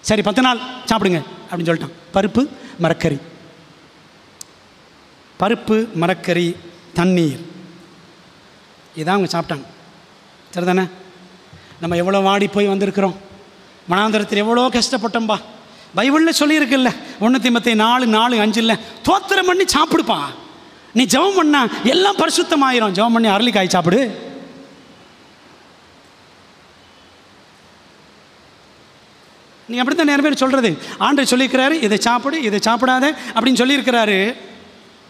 சரி 10 நாள் சாப்பிடுங்க அப்படின்னு சொல்லிட்டான். பருப்பு மரக்கறி, பருப்பு மரக்கறி தண்ணீர், இதான் அவங்க சாப்பிட்டாங்க. சரிதானே? நம்ம எவ்வளோ வாடி போய் வந்திருக்கிறோம், மனாந்தரத்தில் எவ்வளோ கஷ்டப்பட்டோம்பா. பைபிளில் சொல்லியிருக்குல்ல 1 தீமோத்தேயு 4:4-5 தோத்திரம் பண்ணி சாப்பிடுப்பா. நீ ஜெபம் பண்ணா எல்லாம் பரிசுத்தமாயிரும். ஜெபம் பண்ணி அரளிக்காய் சாப்பிடு. நீங்கள் அப்படி தான் நிறைய பேர் சொல்கிறது. ஆண்டவர் சொல்லியிருக்கிறாரு, இதை சாப்பிடு, இதை சாப்பிடாத அப்படின்னு சொல்லியிருக்கிறாரு.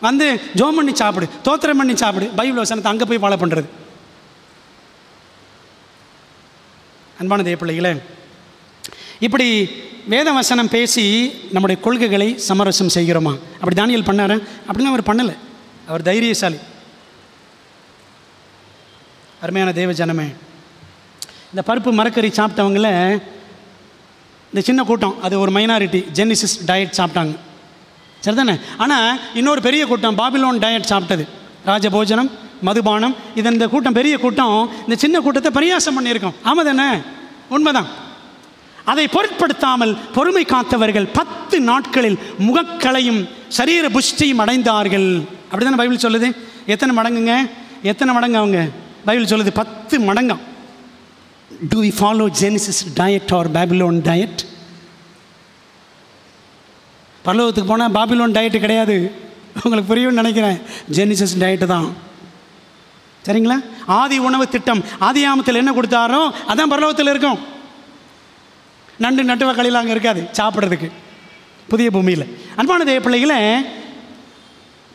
வந்து ஜெபம் பண்ணி சாப்பிடு, தோத்திரம் பண்ணி சாப்பிடு, பைபிள் வசனத்தை அங்கே போய் ஃபாலோ பண்ணுறது. அன்பான தேவ பிள்ளைகளே, இப்படி வேத வசனம் பேசி நம்முடைய கொள்கைகளை சமரசம் செய்கிறோமா? அப்படி தானியேல் பண்ணார? அப்படிலாம் அவர் பண்ணலை. அவர் தைரியசாலி. அருமையான தேவ ஜனமே, இந்த பருப்பு மரக்கறி சாப்பிட்டவங்கள இந்த சின்ன கூட்டம், அது ஒரு மைனாரிட்டி, ஜெனிசிஸ் டயட் சாப்பிட்டாங்க, சரிதானே? ஆனால் இன்னொரு பெரிய கூட்டம் பாபிலோன் டயட் சாப்பிட்டது, ராஜபோஜனம், மதுபானம். இது இந்த கூட்டம், பெரிய கூட்டம் இந்த சின்ன கூட்டத்தை பரியாசம் பண்ணியிருக்கோம். ஆமாம் தானே? உண்மைதான். அதை பொருட்படுத்தாமல் பொறுமை காத்தவர்கள் 10 நாட்களில் முகக்களையும் சரீர புஷ்டியும் அடைந்தார்கள். அப்படி தானே பைபிள் சொல்லுது. எத்தனை மடங்குங்க? எத்தனை மடங்கு அவங்க பைபிள் சொல்லுது? 10 மடங்காம். Do we follow Genesis diet or Babylon diet? பரலோகத்துக்கு போனால் பாபிலோன் டயட்டு கிடையாது. உங்களுக்கு புரியும்னு நினைக்கிறேன். ஜெனிசிஸ் டயட்டு தான், சரிங்களா? ஆதி உணவு திட்டம், ஆதியாமத்தில் என்ன கொடுத்தாரோ அதான் பரலோகத்தில் இருக்கும். நண்டு நட்டுவக்களில் அங்கே இருக்காது சாப்பிட்றதுக்கு புதிய பூமியில். அன்பான தேவ பிள்ளைகளை,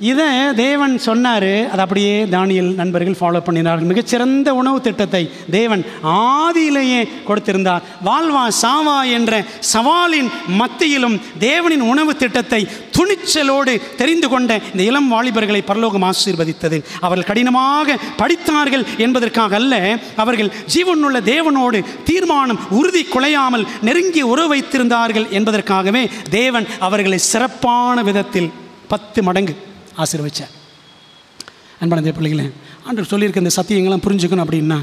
இதை தேவன் சொன்னார், அதை அப்படியே தானியேல் நண்பர்கள் ஃபாலோ பண்ணினார்கள். மிகச்சிறந்த உணவு திட்டத்தை தேவன் ஆதியிலேயே கொடுத்திருந்தார். வாழ்வா சாவா என்ற சவாலின் மத்தியிலும் தேவனின் உணவு திட்டத்தை துணிச்சலோடு தெரிந்து கொண்ட இந்த இளம் வாலிபர்களை பரலோகம் ஆசீர்வதித்தது. அவர்கள் கடினமாக படித்தார்கள் என்பதற்காக அல்ல, அவர்கள் ஜீவனுள்ள தேவனோடு தீர்மானம் உறுதி குலையாமல் நெருங்கிய உறவு வைத்திருந்தார்கள் என்பதற்காகவே தேவன் அவர்களை சிறப்பான விதத்தில் 10 மடங்கு ஆசீர்வதிச்சார். அன்பான தேவ பிள்ளைகளே, ஆண்டவர் சொல்லியிருக்க இந்த சத்தியங்கள்லாம் புரிஞ்சுக்கணும் அப்படின்னா,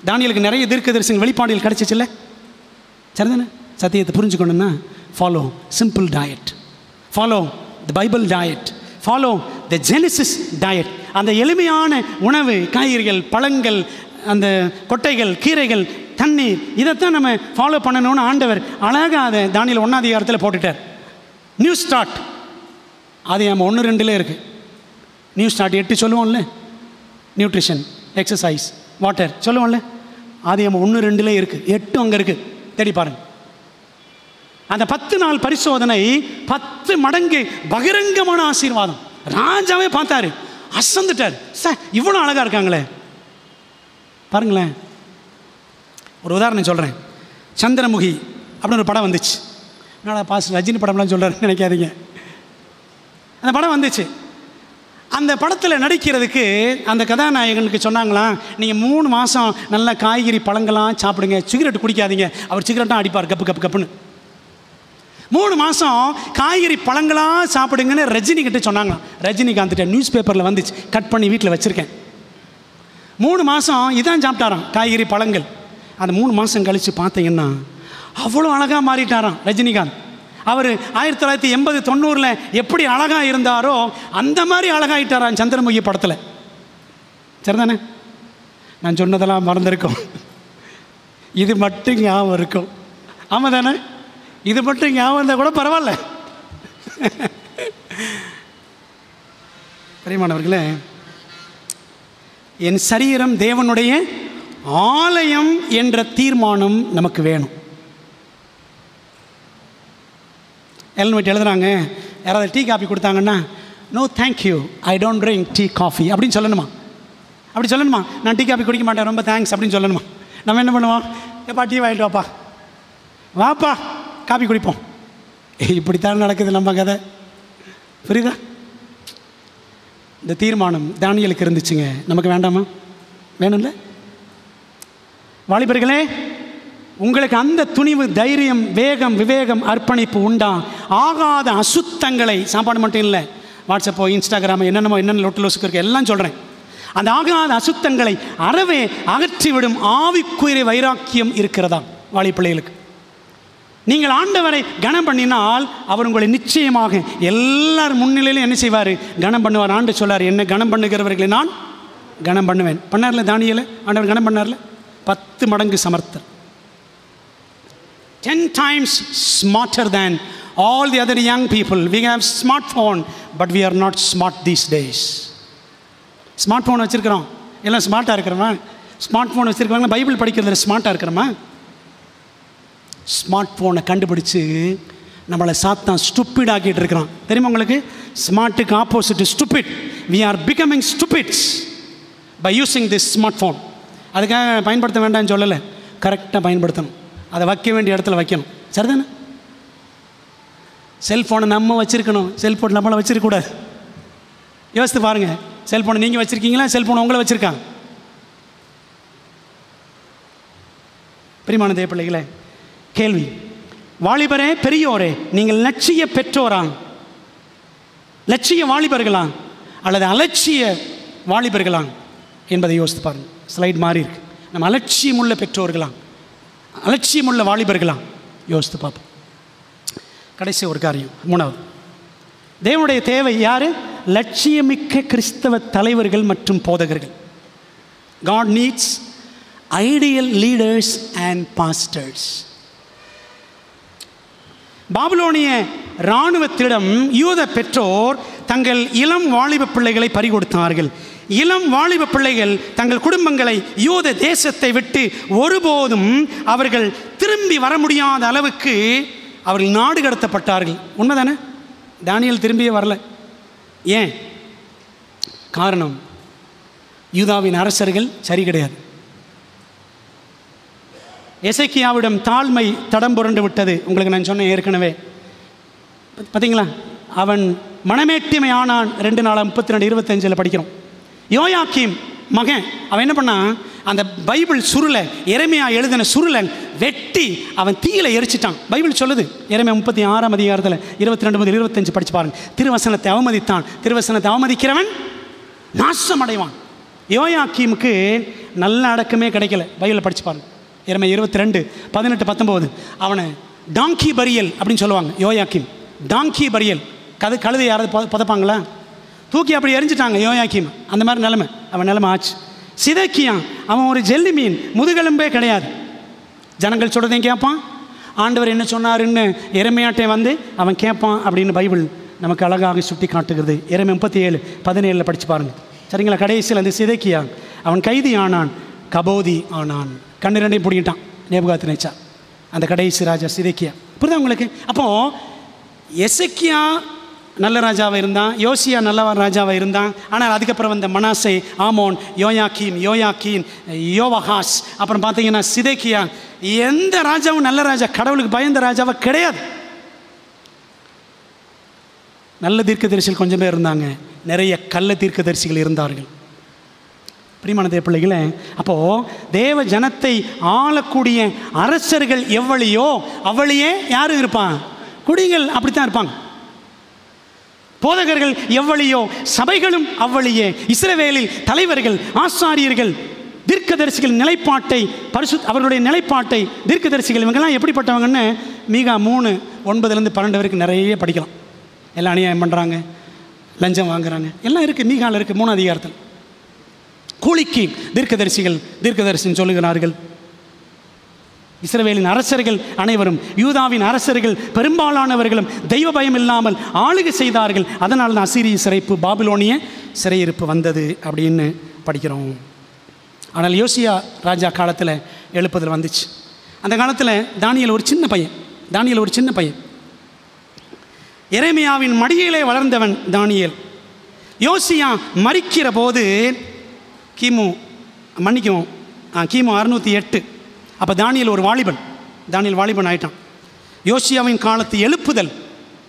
தானியேலுக்கு நிறைய தீர்க்கதரிசன வெளிப்பாடுகள் கிடைச்சிச்சுல்ல, சரிதானே? சத்தியத்தை புரிஞ்சுக்கணும்னா follow simple diet, follow the Bible diet, follow the Genesis diet. அந்த எளிமையான உணவு, காய்கறிகள், பழங்கள், அந்த கொட்டைகள், கீரைகள், தண்ணீர், இதைத்தான் நம்ம ஃபாலோ பண்ணணும்னு ஆண்டவர் அழகாக அதை தானியேல் 1ஆம் அதிகாரத்தில் போட்டுட்டார். நியூ ஸ்டார்ட், அது நம்ம 1-2 இருக்குது. நியூ ஸ்டார்ட் 8 சொல்லுவோம்ல, நியூட்ரிஷன், எக்ஸசைஸ், வாட்டர் சொல்லுவோம்ல, அது நம்ம 1-2 இருக்குது. 8 அங்கே இருக்குது, தேடி பாருங்க. அந்த 10 நாள் பரிசோதனை 10 மடங்கு பகிரங்கமான ஆசீர்வாதம். ராஜாவே பார்த்தாரு, அசந்துட்டார். சார் இவ்வளோ அழகாக இருக்காங்களே பாருங்களேன். ஒரு உதாரணம் சொல்கிறேன். சந்திரமுகி அப்படின்னு ஒரு படம் வந்துச்சு. என்னடா பாஸ் ரஜினி படம்லாம் சொல்கிறாருன்னு நினைக்காதீங்க. அந்த படம் வந்துச்சு. அந்த படத்தில் நடிக்கிறதுக்கு அந்த கதாநாயகனுக்கு சொன்னாங்களாம், நீங்கள் 3 மாதம் நல்லா காய்கறி பழங்கள்லாம் சாப்பிடுங்க, சிகரெட் குடிக்காதீங்க. அவர் சிகரெட்டாக அடிப்பார் கப்பு கப்பு கப்புன்னு. 3 மாதம் காய்கறி பழங்களாக சாப்பிடுங்கன்னு ரஜினிகிட்ட சொன்னாங்களாம். ரஜினிகாந்த்கிட்ட நியூஸ் பேப்பரில் வந்துச்சு, கட் பண்ணி வீட்டில் வச்சுருக்கேன். 3 மாதம் இதான் சாப்பிட்டாராம், காய்கறி பழங்கள். அந்த 3 மாதம் கழித்து பார்த்தீங்கன்னா அவ்வளோ அழகாக மாறிட்டாராம் ரஜினிகாந்த். அவர் 1980-90 எப்படி அழகாக இருந்தாரோ அந்த மாதிரி அழகாயிட்டாரான் சந்திரமுகி படத்தில், சரிதானே? நான் சொன்னதெல்லாம் மறந்துருக்கோம், இது மட்டும் ஞாபகம் இருக்கும். ஆமாம் தானே? இது மட்டும் ஞாபகம் இருந்தால் கூட பரவாயில்ல. பிரியமானவர்களே, என் சரீரம் தேவனுடைய ஆலயம் என்ற தீர்மானம் நமக்கு வேணும். எல்என் ஒயிட் எழுதுறாங்க, யாராவது டீ காஃபி கொடுத்தாங்கன்னா, no thank you, I don't drink tea coffee அப்படின்னு சொல்லணுமா? அப்படி சொல்லணுமா? நான் டீ காஃபி குடிக்க மாட்டேன், ரொம்ப தேங்க்ஸ் அப்படின்னு சொல்லணுமா? நம்ம என்ன பண்ணுவோம்? எப்பா டீ வாங்கிட்டு வாப்பா, வாப்பா காஃபி குடிப்போம். இப்படித்தான் நடக்குது நம்ம கதை, புரியுதா? இந்த தீர்மானம் தானியேலுக்கு இருந்துச்சுங்க, நமக்கு வேண்டாமா? வேணும்ல? வாலிபர்களே, உங்களுக்கு அந்த துணிவு, தைரியம், வேகம், விவேகம், அர்ப்பணிப்பு உண்டா? ஆகாத அசுத்தங்களை, சாப்பாடு மட்டும் இல்லை, வாட்ஸ்அப்போ இன்ஸ்டாகிராமோ என்னென்ன லொட்டுலோசுக்கு இருக்குது எல்லாம் சொல்கிறேன், அந்த ஆகாத அசுத்தங்களை அறவே அகற்றிவிடும் ஆவிக்குரிய வைராக்கியம் இருக்கிறதா வாலி பிள்ளைகளுக்கு? நீங்கள் ஆண்டவரை கனம் பண்ணினால் அவர் உங்களை நிச்சயமாக எல்லார் முன்னிலையிலும் என்ன செய்வார்? கனம் பண்ணுவார். ஆண்டு சொல்லார், என்ன கனம் பண்ணுகிறவர்களை நான் கனம் பண்ணுவேன். பண்ணார்ல தானியேலை, ஆண்டவர் கனம் பண்ணார்ல. 10 மடங்கு சமர்த்தர், 10 times smarter than all the other young people. We have smartphone, but we are not smart these days. Smart phone வச்சுருக்கிறோம், எல்லாம் ஸ்மார்ட்டாக இருக்கிறோமா? ஸ்மார்ட் ஃபோன் வச்சுருக்கிறவங்க பைபிள் படிக்கிறதுல ஸ்மார்ட்டாக இருக்கிறோமா? ஸ்மார்ட் ஃபோனை கண்டுபிடிச்சு நம்மளை சாத்தான் ஸ்டூப்பிட் ஆக்கிட்டு இருக்கிறான். தெரியுமா உங்களுக்கு? ஸ்மார்ட்டுக்கு opposite stupid. We are becoming stupids by using this smart phone. அதுக்காக பயன்படுத்த வேண்டாம்னு சொல்லலை, கரெக்டாக பயன்படுத்தணும், அதை வைக்க வேண்டிய இடத்துல வைக்கணும். சரிதானே? செல்ஃபோனை நம்ம வச்சுருக்கணும், செல்ஃபோன் நம்மளை வச்சுருக்கக்கூடாது. யோசித்து பாருங்கள், செல்ஃபோனை நீங்கள் வச்சுருக்கீங்களா, செல்ஃபோனை உங்களை வச்சுருக்காங்க? பிரியமான தேவ பிள்ளைகளே, கேள்வி, வாலிபரே பெரியோரே, நீங்கள் லட்சிய பெற்றோரா, லட்சிய வாலிபர்களா அல்லது அலட்சிய வாலிபர்களா என்பதை யோசித்து பாருங்கள். ஸ்லைட் மாறி இருக்கு. நம்ம அலட்சியமுள்ள பெற்றோர்களா, அலட்சியமுள்ள வாலிபர்களா? யோசித்து பார்ப்போம். கடைசி ஒரு காரியம், மூணாவது, தேவனுடைய தேவை யார்? லட்சியமிக்க கிறிஸ்தவ தலைவர்கள் மற்றும் போதகர்கள். God needs ideal leaders and pastors. பாபிலோனிய இராணுவத்திடம் யூத பெற்றோர் தங்கள் இளம் வாலிப பிள்ளைகளை பறிகொடுத்தார்கள். இளம் வாலிப பிள்ளைகள் தங்கள் குடும்பங்களை யூத தேசத்தை விட்டு ஒருபோதும் அவர்கள் திரும்பி வர முடியாத அளவுக்கு அவர்கள் நாடு கடத்தப்பட்டார்கள். உண்மைதானே? தானியேல் திரும்பியே வரல. ஏன்? காரணம், யூதாவின் அரசர்கள் சரி கிடையாது. எசேக்கியாவிடம் தாழ்மை தடம் புரண்டு விட்டது. உங்களுக்கு நான் சொன்னேன் ஏற்கனவே, பார்த்தீங்களா? அவன் மனமேட்டிமை ஆனான். 2 படிக்கிறோம். யோயாக்கீம் மகன் அவன் என்ன பண்ணான்? அந்த பைபிள் சுருளை, எரேமியா எழுதின சுருளை வெட்டி அவன் தீயில எரிச்சிட்டான். பைபிள் சொல்லுது, எரேமியா 36 22-25 படிச்சு பாருங்க. திருவசனத்தை அவமதித்தான், திருவசனத்தை அவமதிக்கிறவன் நாசம் அடைவான். யோயாக்கீமுக்கு நல்ல அடக்கமே கிடைக்கல. பைபிளை படிச்சு பாருங்க. எரேமியா 22:18-19 அவனை டாங்கி பரியல் அப்படின்னு சொல்லுவாங்க. யோயாக்கீம் டாங்கி பரியல், கழுதை யாராவது புதைப்பாங்களா? தூக்கி அப்படி எரிஞ்சிட்டாங்க யோயாக்கீம். அந்த மாதிரி நிலைமை அவன் நிலைமை ஆச்சு. சிதேக்கியா அவன் ஒரு ஜெல்லி மீன், முதுகெலும்பே கிடையாது. ஜனங்கள் சொல்கிறதையும் கேட்பான், ஆண்டவர் என்ன சொன்னாருன்னு எரேமியாட்டே வந்து அவன் கேட்பான் அப்படின்னு பைபிள் நமக்கு அழகாக சுட்டி காட்டுகிறது. எரேமியா 37:17 படித்து பாருங்கள். சரிங்களா? கடைசியில் அந்த சிதேக்கியா அவன் கைதி ஆனான், கபோதி ஆனான். கண்ணு ரெண்டையும் பிடிக்கிட்டான் நேபுகாத்நேச்சார், அந்த கடைசி ராஜா சிதேக்கியா. புரியுதா உங்களுக்கு? அப்போது எசேக்கியா நல்ல ராஜாவாக இருந்தான், யோசியா நல்ல ராஜாவாக இருந்தான். ஆனால் அதுக்கப்புறம் வந்த மனாசே, ஆமோன், யோயாக்கீம், யோவஹாஸ், அப்புறம் பார்த்தீங்கன்னா சிதேக்கியா, எந்த ராஜாவும் நல்ல ராஜா, கடவுளுக்கு பயந்த ராஜாவாக கிடையாது. நல்ல தீர்க்கதரிசிகள் கொஞ்சம் பேர் இருந்தாங்க, நிறைய கள்ள தீர்க்கதரிசிகள் இருந்தார்கள். பிரியமான தேவ பிள்ளைகளே, அப்போது தேவ ஜனத்தை ஆளக்கூடிய அரசர்கள் எவ்வளியோ அவ்வளியே யாரும் இருப்பான்? குடிகள் அப்படித்தான் இருப்பாங்க. போதகர்கள் எவ்வளியோ சபைகளும் அவ்வளியே. இஸ்ரவேலில் தலைவர்கள், ஆசாரியர்கள், தீர்க்கதரிசிகள் நிலைப்பாட்டை அவர்களுடைய நிலைப்பாட்டை தீர்க்கதரிசிகள் இவங்கெல்லாம் எப்படிப்பட்டவங்கன்னு மீகா 3:9-12 வரைக்கும் நிறைய படிக்கலாம். எல்லாம் அநியாயம் பண்ணுறாங்க, லஞ்சம் வாங்குறாங்க, எல்லாம் இருக்குது. மீகாவில் இருக்குது 3 அதிகாரத்தில். கூலிக்கு தீர்க்கதரிசின்னு சொல்லுகிறார்கள். இஸ்ரவேலின் அரசர்கள் அனைவரும், யூதாவின் அரசர்கள் பெரும்பாலானவர்களும் தெய்வ பயம் இல்லாமல் ஆளுகை செய்தார்கள். அதனால் தான் அசீரிய சிறைப்பு, பாபிலோனிய சிறையிருப்பு வந்தது அப்படின்னு படிக்கிறோம். ஆனால் யோசியா ராஜா காலத்தில் எழுப்புதல் வந்துச்சு. அந்த காலத்தில் தானியேல் ஒரு சின்ன பையன், எரேமியாவின் மடியிலே வளர்ந்தவன் தானியேல். யோசியா மரிக்கிற போது கிமு 608. அப்போ தானியேல் ஒரு வாலிபன் ஆயிட்டான். யோசியாவின் காலத்து எழுப்புதல்,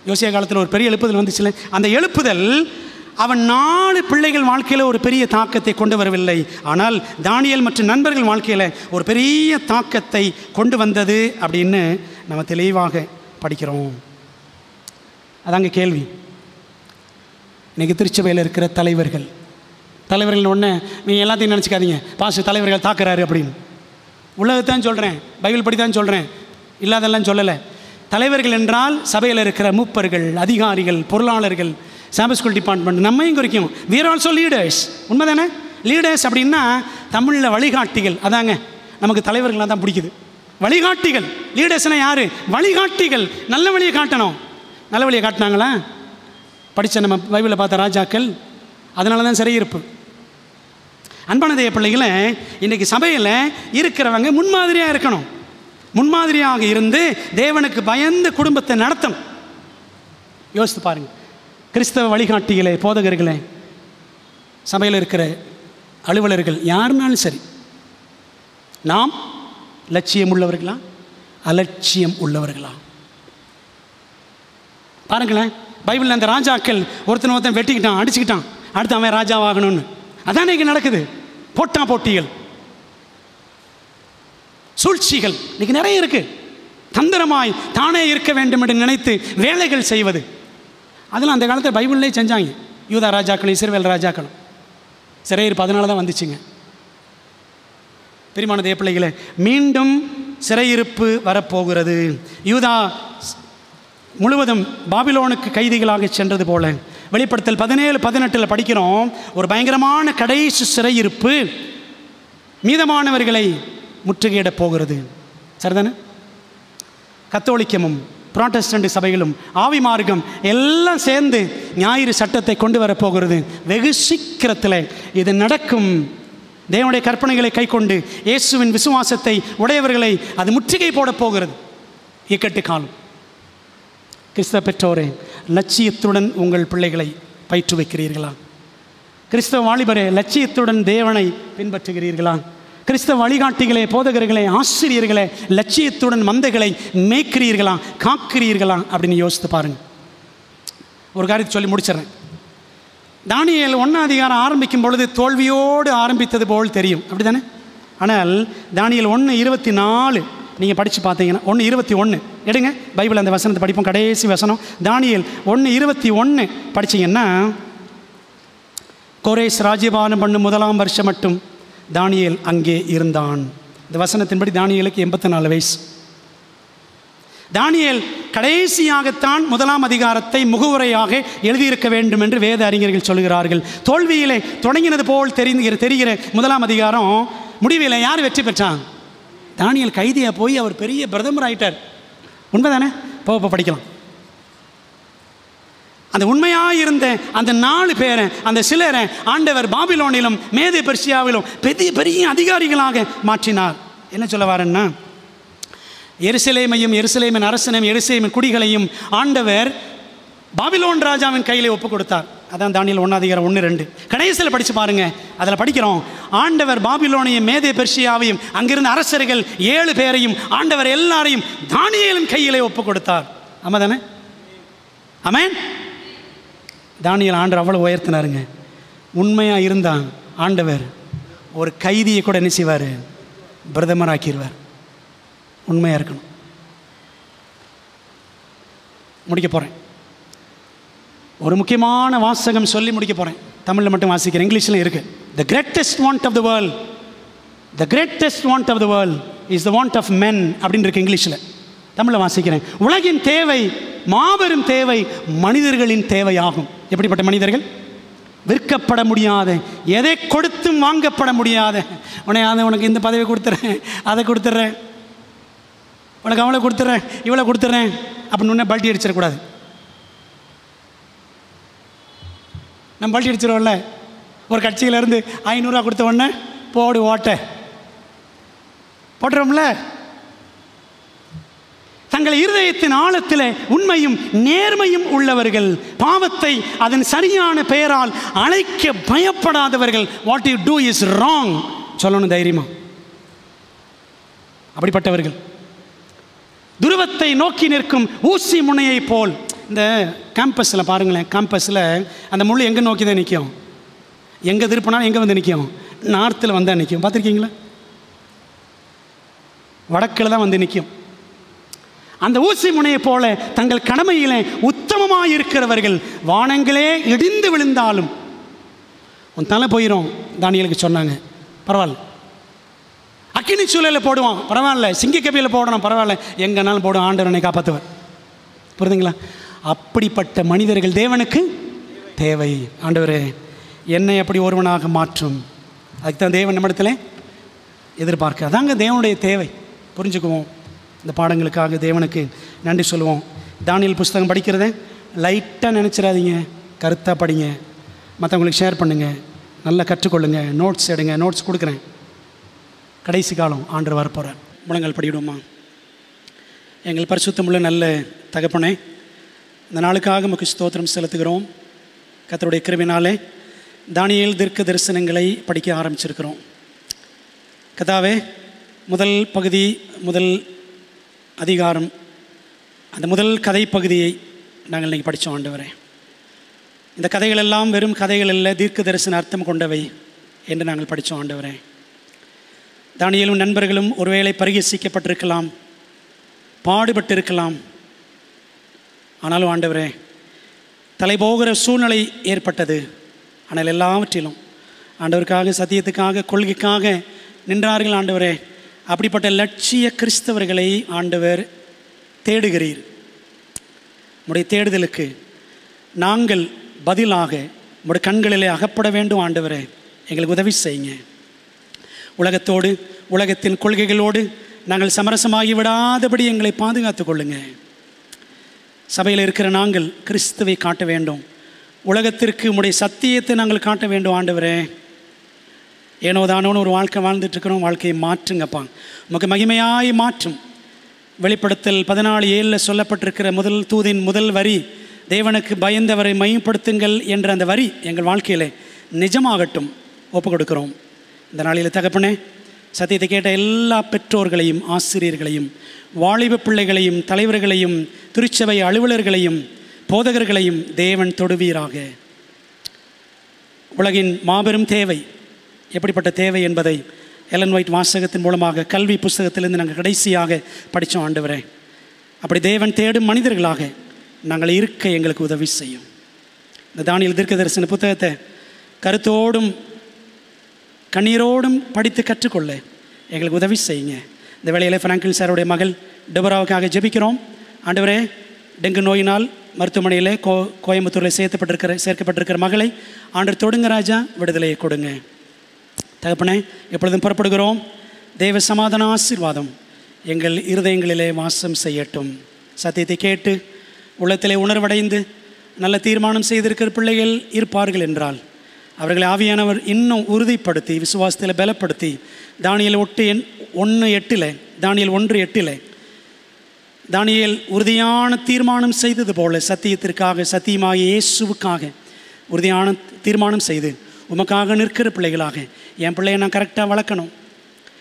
யோசியா காலத்தில் ஒரு பெரிய எழுப்புதல் வந்துச்சுல, அந்த எழுப்புதல் அவன் 4 பிள்ளைகள் வாழ்க்கையில் ஒரு பெரிய தாக்கத்தை கொண்டு வரவில்லை. ஆனால் தானியேல் மற்றும் நண்பர்கள் வாழ்க்கையில் ஒரு பெரிய தாக்கத்தை கொண்டு வந்தது அப்படின்னு நம்ம தெளிவாக படிக்கிறோம். அதாங்க கேள்வி. இன்றைக்கி திருச்சபையில் இருக்கிற தலைவர்கள் ஒன்று, நீங்கள் எல்லாத்தையும் நினச்சிக்காதீங்க பாஸ்டர் தலைவர்கள் தாக்குறாரு அப்படின்னு. உள்ளதான் சொல்கிறேன், பைபிள் படி தான் சொல்கிறேன், இல்லாதெல்லாம் சொல்லலை. தலைவர்கள் என்றால் சபையில் இருக்கிற மூப்பர்கள், அதிகாரிகள், பொருளாளர்கள், சாபஸ் ஸ்கூல் டிபார்ட்மெண்ட், நம்மையும் குறிக்கும். we are also leaders. உண்மை தானே? லீடர்ஸ் அப்படின்னா தமிழில் வழிகாட்டிகள். அதாங்க நமக்கு தலைவர்களாக தான் பிடிக்குது. வழிகாட்டிகள். லீடர்ஸ்னால் யார்? வழிகாட்டிகள். நல்ல வழியை காட்டணும். நல்ல வழியை காட்டினாங்களா? படித்த நம்ம பைபிளில் பார்த்த ராஜாக்கள், அதனால தான் சிறையிருப்பு. அன்பான தேவ பிள்ளைகளை, இன்றைக்கி சபையில் இருக்கிறவங்க முன்மாதிரியாக இருக்கணும். முன்மாதிரியாக இருந்து தேவனுக்கு பயந்து குடும்பத்தை நடத்தணும். யோசித்து பாருங்கள். கிறிஸ்தவ வழிகாட்டிகளே, போதகர்களே, சபையில் இருக்கிற அலுவலர்கள் யாருனாலும் சரி, நாம் லட்சியம் உள்ளவர்களா அலட்சியம் உள்ளவர்களா? பாருங்களேன், பைபிளில் அந்த ராஜாக்கள் ஒருத்தன் வெட்டிக்கிட்டான், அடிச்சுக்கிட்டான், அடுத்து அவன் ராஜாவாகணும்னு. அதான் இங்கே நடக்குது. போட்டிகள், சூழ்ச்சிகள் இன்னைக்கு நிறைய இருக்கு. தந்திரமாய் தானே இருக்க வேண்டும் என்று நினைத்து வேலைகள் செய்வது, அதெல்லாம் அந்த காலத்தில் பைபிள்லேயே செஞ்சாங்க. யூதா ராஜாக்களும் இஸ்ரவேல் ராஜாக்களும். சிறையிருப்பு அதனால தான் வந்துச்சுங்க. பிரியமான தேவ பிள்ளைகளே, மீண்டும் சிறையிருப்பு வரப்போகிறது. யூதா முழுவதும் பாபிலோனுக்கு கைதிகளாக சென்றது போல வெளிப்படுத்தல் 17-18 படிக்கிறோம். ஒரு பயங்கரமான கடைசி சிறையிருப்பு மீதமானவர்களை முற்றுகையிட போகிறது. சரிதானே? கத்தோலிக்கமும் புராட்டஸ்டன்ட் சபைகளும் ஆவி மார்க்கம் எல்லாம் சேர்ந்து ஞாயிறு சட்டத்தை கொண்டு வரப்போகிறது. வெகு சீக்கிரத்தில் இது நடக்கும். தேவனுடைய கற்பனைகளை கை கொண்டு இயேசுவின் விசுவாசத்தை உடையவர்களை அது முற்றுகை போட போகிறது. இக்கட்டு காலம். கிறிஸ்தவ பெற்றோரே, லட்சியத்துடன் உங்கள் பிள்ளைகளை பயிற்றுவிக்கிறீர்களா? கிறிஸ்தவ வாலிபரே, லட்சியத்துடன் தேவனை பின்பற்றுகிறீர்களா? கிறிஸ்தவ வழிகாட்டிகளே, போதகர்களே, ஆசிரியர்களே, லட்சியத்துடன் மந்தைகளை மேய்க்கிறீர்களா, காக்கிறீர்களா அப்படின்னு யோசித்து பாருங்கள். ஒரு காரியத்தை சொல்லி முடிச்சிடறேன். தானியேல் 1 அதிகாரம் ஆரம்பிக்கும் பொழுது தோல்வியோடு ஆரம்பித்தது போல் தெரியும், அப்படி தானே? ஆனால் தானியேல் 1:24 நீங்கள் படித்து பார்த்தீங்கன்னா, 1:21 எடுங்க பைபிள், அந்த வசனத்தை படிப்போம். கடைசி வசனம் தானியேல் 1:21 படித்தீங்கன்னா, கோரேஸ் ராஜ்யபாரம் பண்ணும் 1ஆம் வருஷம் மட்டும் தானியேல் அங்கே இருந்தான். இந்த வசனத்தின்படி தானியேலுக்கு 84 வயசு. தானியேல் கடைசியாகத்தான் 1ஆம் அதிகாரத்தை முகவுரையாக எழுதியிருக்க வேண்டும் என்று வேத அறிஞர்கள் சொல்கிறார்கள். தோல்வியிலே தொடங்கினது போல் தெரிகிற 1ஆம் அதிகாரம் முடிவில் யார் வெற்றி பெற்றான்? தானியேல் கைதியாக போய் அவர் பெரிய பிரதமர் ஆயிட்டார். உண்மைதானே? போக படிக்கலாம். அந்த உண்மையாக இருந்த அந்த 4 பேரை, அந்த சிலரை ஆண்டவர் பாபிலோனிலும் மேதே பெர்சியாவிலும் பெரிய பெரிய அதிகாரிகளாக மாற்றினார். என்ன சொல்ல வாரேன்னா, எருசலேமையும் எருசலேமின் அரசனையும் எருசலேமின் குடிகளையும் ஆண்டவர் பாபிலோன் ராஜாவின் கையில் ஒப்பு கொடுத்தார். அதான் தானியேல் 1 அதிகாரம் 1-2 கடைசியில் படித்து பாருங்கள். அதில் படிக்கிறோம், ஆண்டவர் பாபிலோனையும் மேதே பெர்சியாவையும் அங்கிருந்த அரசர்கள் 7 பேரையும் ஆண்டவர் எல்லாரையும் தானியேலின் கையிலே ஒப்பு கொடுத்தார். ஆமாம் தானே? ஆமென். தானியேல் ஆண்டவர் அவ்வளோ உயர்த்தினாருங்க. உண்மையாக இருந்தான் ஆண்டவர் ஒரு கைதியை கூட என்ன செய்வார்? பிரதமர் ஆக்கிடுவார். உண்மையாக இருக்கணும். முடிக்க போகிறேன். ஒரு முக்கியமான வாசகம் சொல்லி முடிக்க போகிறேன். தமிழில் மட்டும் வாசிக்கிறேன், இங்கிலீஷில் இருக்குது. The greatest want of the world, the greatest want of the world is the want of men அப்படின்னு இருக்கு இங்கிலீஷில். தமிழில் வாசிக்கிறேன். உலகின் தேவை, மாபெரும் தேவை மனிதர்களின் தேவையாகும். எப்படிப்பட்ட மனிதர்கள்? விற்கப்பட முடியாத, எதை கொடுத்தும் வாங்கப்பட முடியாத, உனக்கு இந்த பதவி கொடுத்துட்றேன், அதை கொடுத்துட்றேன், உனக்கு அவளை கொடுத்துட்றேன், இவளை கொடுத்துட்றேன் அப்படின்னு ஒன்றே பல்ட்டி அடிச்சிடக்கூடாது. நம்ம பல்ட்டி அடிச்சிடுவோம்ல, ஒரு கட்சியிலேருந்து 500 ரூபா கொடுத்த உடனே போடு ஓட்ட போட்டுறோம்ல. தங்கள் இருதயத்தின் ஆழத்தில் உண்மையும் நேர்மையும் உள்ளவர்கள், பாவத்தை அதன் சரியான பெயரால் அழைக்க பயப்படாதவர்கள். What you do is wrong சொல்லணும் தைரியமா. அப்படிப்பட்டவர்கள் துருவத்தை நோக்கி நிற்கும் ஊசி முனையை போல். இந்த கேம்பஸில் பாருங்களேன், கேம்பஸில் அந்த முள் எங்கே நோக்கி தான் நிற்கும்? எங்கே திருப்பினாலும் எங்கே வந்து நிற்கும்? நார்த்தில் வந்தால் நிற்கும். பார்த்துருக்கீங்களா? வடக்கில் தான் வந்து நிற்கும். அந்த ஊசி முனையை போல தங்கள் கடமையிலே உத்தமமாக இருக்கிறவர்கள் வானங்களே இடிந்து விழுந்தாலும் உன் தலை போயிடும். தானியேலுக்கு சொன்னாங்க, பரவாயில்ல. அக்கினி சூழலில் போடுவான், பரவாயில்ல. சிங்கக்கபியில் போடணும், பரவாயில்ல. எங்கேனாலும் போடும், ஆண்டவனை காப்பாற்றுவார். புரியுதுங்களா? அப்படிப்பட்ட மனிதர்கள் தேவனுக்கு தேவை. ஆண்டவரே, என்னை அப்படி ஒருவனாக மாற்றும். அதுக்கு தான் தேவன் நம்மிடத்தில் எதிர்பார்க்க. அதாங்க தேவனுடைய தேவை. புரிஞ்சுக்குவோம். இந்த பாடங்களுக்காக தேவனுக்கு நன்றி சொல்லுவோம். தானியேல் புஸ்தகம் படிக்கிறத லைட்டாக நினச்சிடாதீங்க, கருத்தாக படிங்க, மற்றவங்களுக்கு ஷேர் பண்ணுங்கள். நல்லா கற்றுக்கொள்ளுங்க. நோட்ஸ் எடுங்க. நோட்ஸ் கொடுக்குறேன். கடைசி காலம் ஆண்டவர் வரப்போகிறார். முழங்கால் படிவிடுமா. எங்கள் பரிசுத்தமுள்ள நல்ல தகப்பனே, இந்த நாளுக்காக உமக்கு ஸ்தோத்திரம் செலுத்துகிறோம். கர்த்தருடைய கிருபையினாலே தானியேல் தீர்க்க தரிசனங்களை படிக்க ஆரம்பிச்சிருக்கிறோம். கர்த்தாவே, முதல் பகுதி, முதல் அதிகாரம், அந்த முதல் கதை பகுதியை நாங்கள் இன்றைக்கி படித்தோம். ஆண்டவரே, இந்த கதைகள் எல்லாம் வெறும் கதைகள் அல்ல, தீர்க்க தரிசன அர்த்தம் கொண்டவை என்று நாங்கள் படித்தோம். ஆண்டவரே, தானியேலும் நண்பர்களும் ஒருவேளை பரிகசிக்கப்பட்டிருக்கலாம், பாடுபட்டிருக்கலாம். ஆனாலும் ஆண்டவரே, தலைபோகிற சூழ்நிலை ஏற்பட்டது. ஆனால் எல்லாவற்றிலும் ஆண்டவருக்காக, சத்தியத்துக்காக, கொள்கைக்காக நின்றார்கள். ஆண்டவரே, அப்படிப்பட்ட லட்சிய கிறிஸ்தவர்களை ஆண்டவர் தேடுகிறீர். உம்முடைய தேடுதலுக்கு நாங்கள் பதிலாக உம்முடைய கண்களிலே அகப்பட வேண்டும். ஆண்டவரே, எங்களுக்கு உதவி செய்யுங்க. உலகத்தோடு, உலகத்தின் கொள்கைகளோடு நாங்கள் சமரசமாகி விடாதபடி எங்களை பாதுகாத்து கொள்ளுங்க. சபையில் இருக்கிற நாங்கள் கிறிஸ்துவை காட்ட வேண்டும். உலகத்திற்கு உம்முடைய சத்தியத்தை நாங்கள் காட்ட வேண்டும். ஆண்டவரே, ஏனோ தானோன்னு ஒரு வாழ்க்கை வாழ்ந்துட்டுருக்கிறோம். வாழ்க்கையை மாற்றுங்கப்பா. உமக்கு மகிமையாய் மாற்றும். வெளிப்படுத்தல் 14:7 சொல்லப்பட்டிருக்கிற முதல் தூதின் முதல் வரி, தேவனுக்கு பயந்தவரை மையப்படுத்துங்கள் என்ற அந்த வரி எங்கள் வாழ்க்கையில் நிஜமாகட்டும். ஒப்பு கொடுக்கிறோம். இந்த நாளில் தகப்பனே, சத்தியத்தை கேட்ட எல்லா பெற்றோர்களையும், ஆசிரியர்களையும், வாலிப பிள்ளைகளையும், தலைவர்களையும், திருச்சபை அலுவலர்களையும், போதகர்களையும் தேவன் தொடுவீராக. உலகின் மாபெரும் தேவை எப்படிப்பட்ட தேவை என்பதை எலன் ஒயிட் வாசகத்தின் மூலமாக கல்வி புஸ்தகத்திலிருந்து நாங்கள் கடைசியாக படித்தோம். ஆண்டவரே, அப்படி தேவன் தேடும் மனிதர்களாக நாங்கள் இருக்க எங்களுக்கு உதவி செய்யும். இந்த தானியேல் தீர்க்க தரிசன புத்தகத்தை கருத்தோடும் கண்ணீரோடும் படித்து கற்றுக்கொள்ள எங்களுக்கு உதவி செய்யுங்க. இந்த வேளையில் ஃப்ராங்கில் சாருடைய மகள் டெபராவுக்காக ஜெபிக்கிறோம். ஆண்டவரே, டெங்கு நோயினால் மருத்துவமனையில் கோயம்புத்தூரில் சேர்க்கப்பட்டிருக்கிற மகளை ஆண்டவர் தொடுங்க ராஜா, விடுதலையை கொடுங்க. தகப்பனே, எப்பொழுதும் புறப்படுகிறோம். தேவ சமாதான ஆசீர்வாதம் எங்கள் இருதயங்களிலே வாசம் செய்யட்டும். சத்தியத்தை கேட்டு உள்ளத்திலே உணர்வடைந்து நல்ல தீர்மானம் செய்திருக்கிற பிள்ளைகள் இருப்பார்கள் என்றால் அவர்களை ஆவியானவர் இன்னும் உறுதிப்படுத்தி, விசுவாசத்தில் பலப்படுத்தி, தானியேல் 1:8 தானியேல் உறுதியான தீர்மானம் செய்தது போல சத்தியத்திற்காக, சத்தியமாக இயேசுவுக்காக உறுதியான தீர்மானம் செய்து உமக்காக நிற்கிற பிள்ளைகளாக என் பிள்ளையை நான் கரெக்டாக வளர்க்கணும்.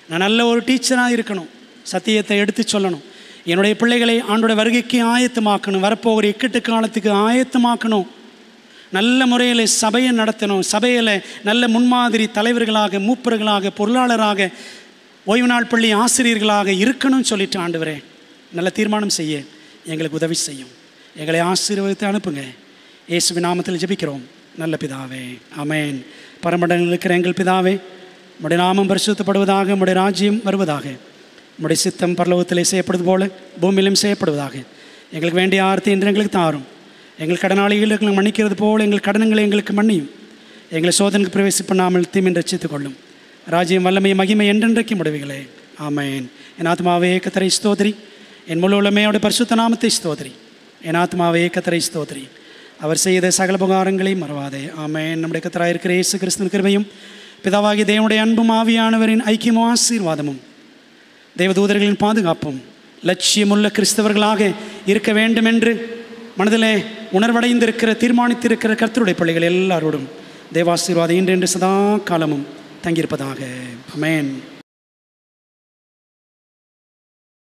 நான் நல்ல ஒரு டீச்சராக இருக்கணும். சத்தியத்தை எடுத்து சொல்லணும். என்னுடைய பிள்ளைகளை ஆண்டோட வருகைக்கு ஆயத்தமாக்கணும். வரப்போகிற இக்கட்டு காலத்துக்கு ஆயத்தமாக்கணும். நல்ல முறையில் சபையை நடத்தணும். சபையில் நல்ல முன்மாதிரி தலைவர்களாக, மூப்பர்களாக, பொருளாளராக, ஓய்வு நாள் பள்ளி ஆசிரியர்களாக இருக்கணும்னு சொல்லிட்டு ஆண்டவரே, நல்ல தீர்மானம் செய்ய எங்களுக்கு உதவி செய்யும். எங்களை ஆசீர்வதித்து அனுப்புங்க. இயேசுவின் நாமத்தில் ஜெபிக்கிறோம் நல்ல பிதாவே, ஆமென். பரமண்டலத்தில் இருக்கிற எங்கள் பிதாவே, உம்முடைய நாமம் பரிசுத்தப்படுவதாக, உம்முடைய ராஜ்யம் வருவதாக, உம்முடைய சித்தம் பரலோகத்திலே செய்யப்படுவது போல பூமியிலும் செய்யப்படுவதாக. எங்களுக்கு வேண்டிய ஆர்த்தி என்று எங்களுக்கு தாரும். எங்கள் கடனாளிகளுக்கு மன்னிக்கிறது போல் எங்கள் கடனங்களை எங்களுக்கு மன்னியும். எங்களை சோதனைக்கு பிரவேசிப்பண்ணாமல் தீமின் ரட்சித்துக் கொள்ளும். ராஜ்யம், வல்லமை, மகிமை என்றென்றைக்கு முடிவுகளே, ஆமென். என் ஆத்மாவே கர்த்தரை ஸ்தோத்திரி. என் முழு உள்ளமையோட பரிசுத்த நாமத்தை ஸ்தோத்திரி. என் ஆத்மாவே கர்த்தரை ஸ்தோத்திரி. அவர் செய்த சகல உபகாரங்களை மறவாதே, ஆமென். நம்முடைய கர்த்தராக இருக்கிற இயேசு கிறிஸ்துவின் கிருபையும், பிதாவாகிய தேவனுடைய அன்பும், ஆவியானவரின் ஐக்கியமும் ஆசீர்வாதமும், தேவதூதர்களின் பாதுகாப்பும் லட்சியமுள்ள கிறிஸ்தவர்களாக இருக்க வேண்டும் என்று மனதிலே உணர்வடைந்திருக்கிற, தீர்மானித்திருக்கிற கர்த்தருடைய பிள்ளைகள் எல்லாரோடும் தேவாசீர்வாதம் இன்று சதா காலமும் தங்கியிருப்பதாக, ஆமென்.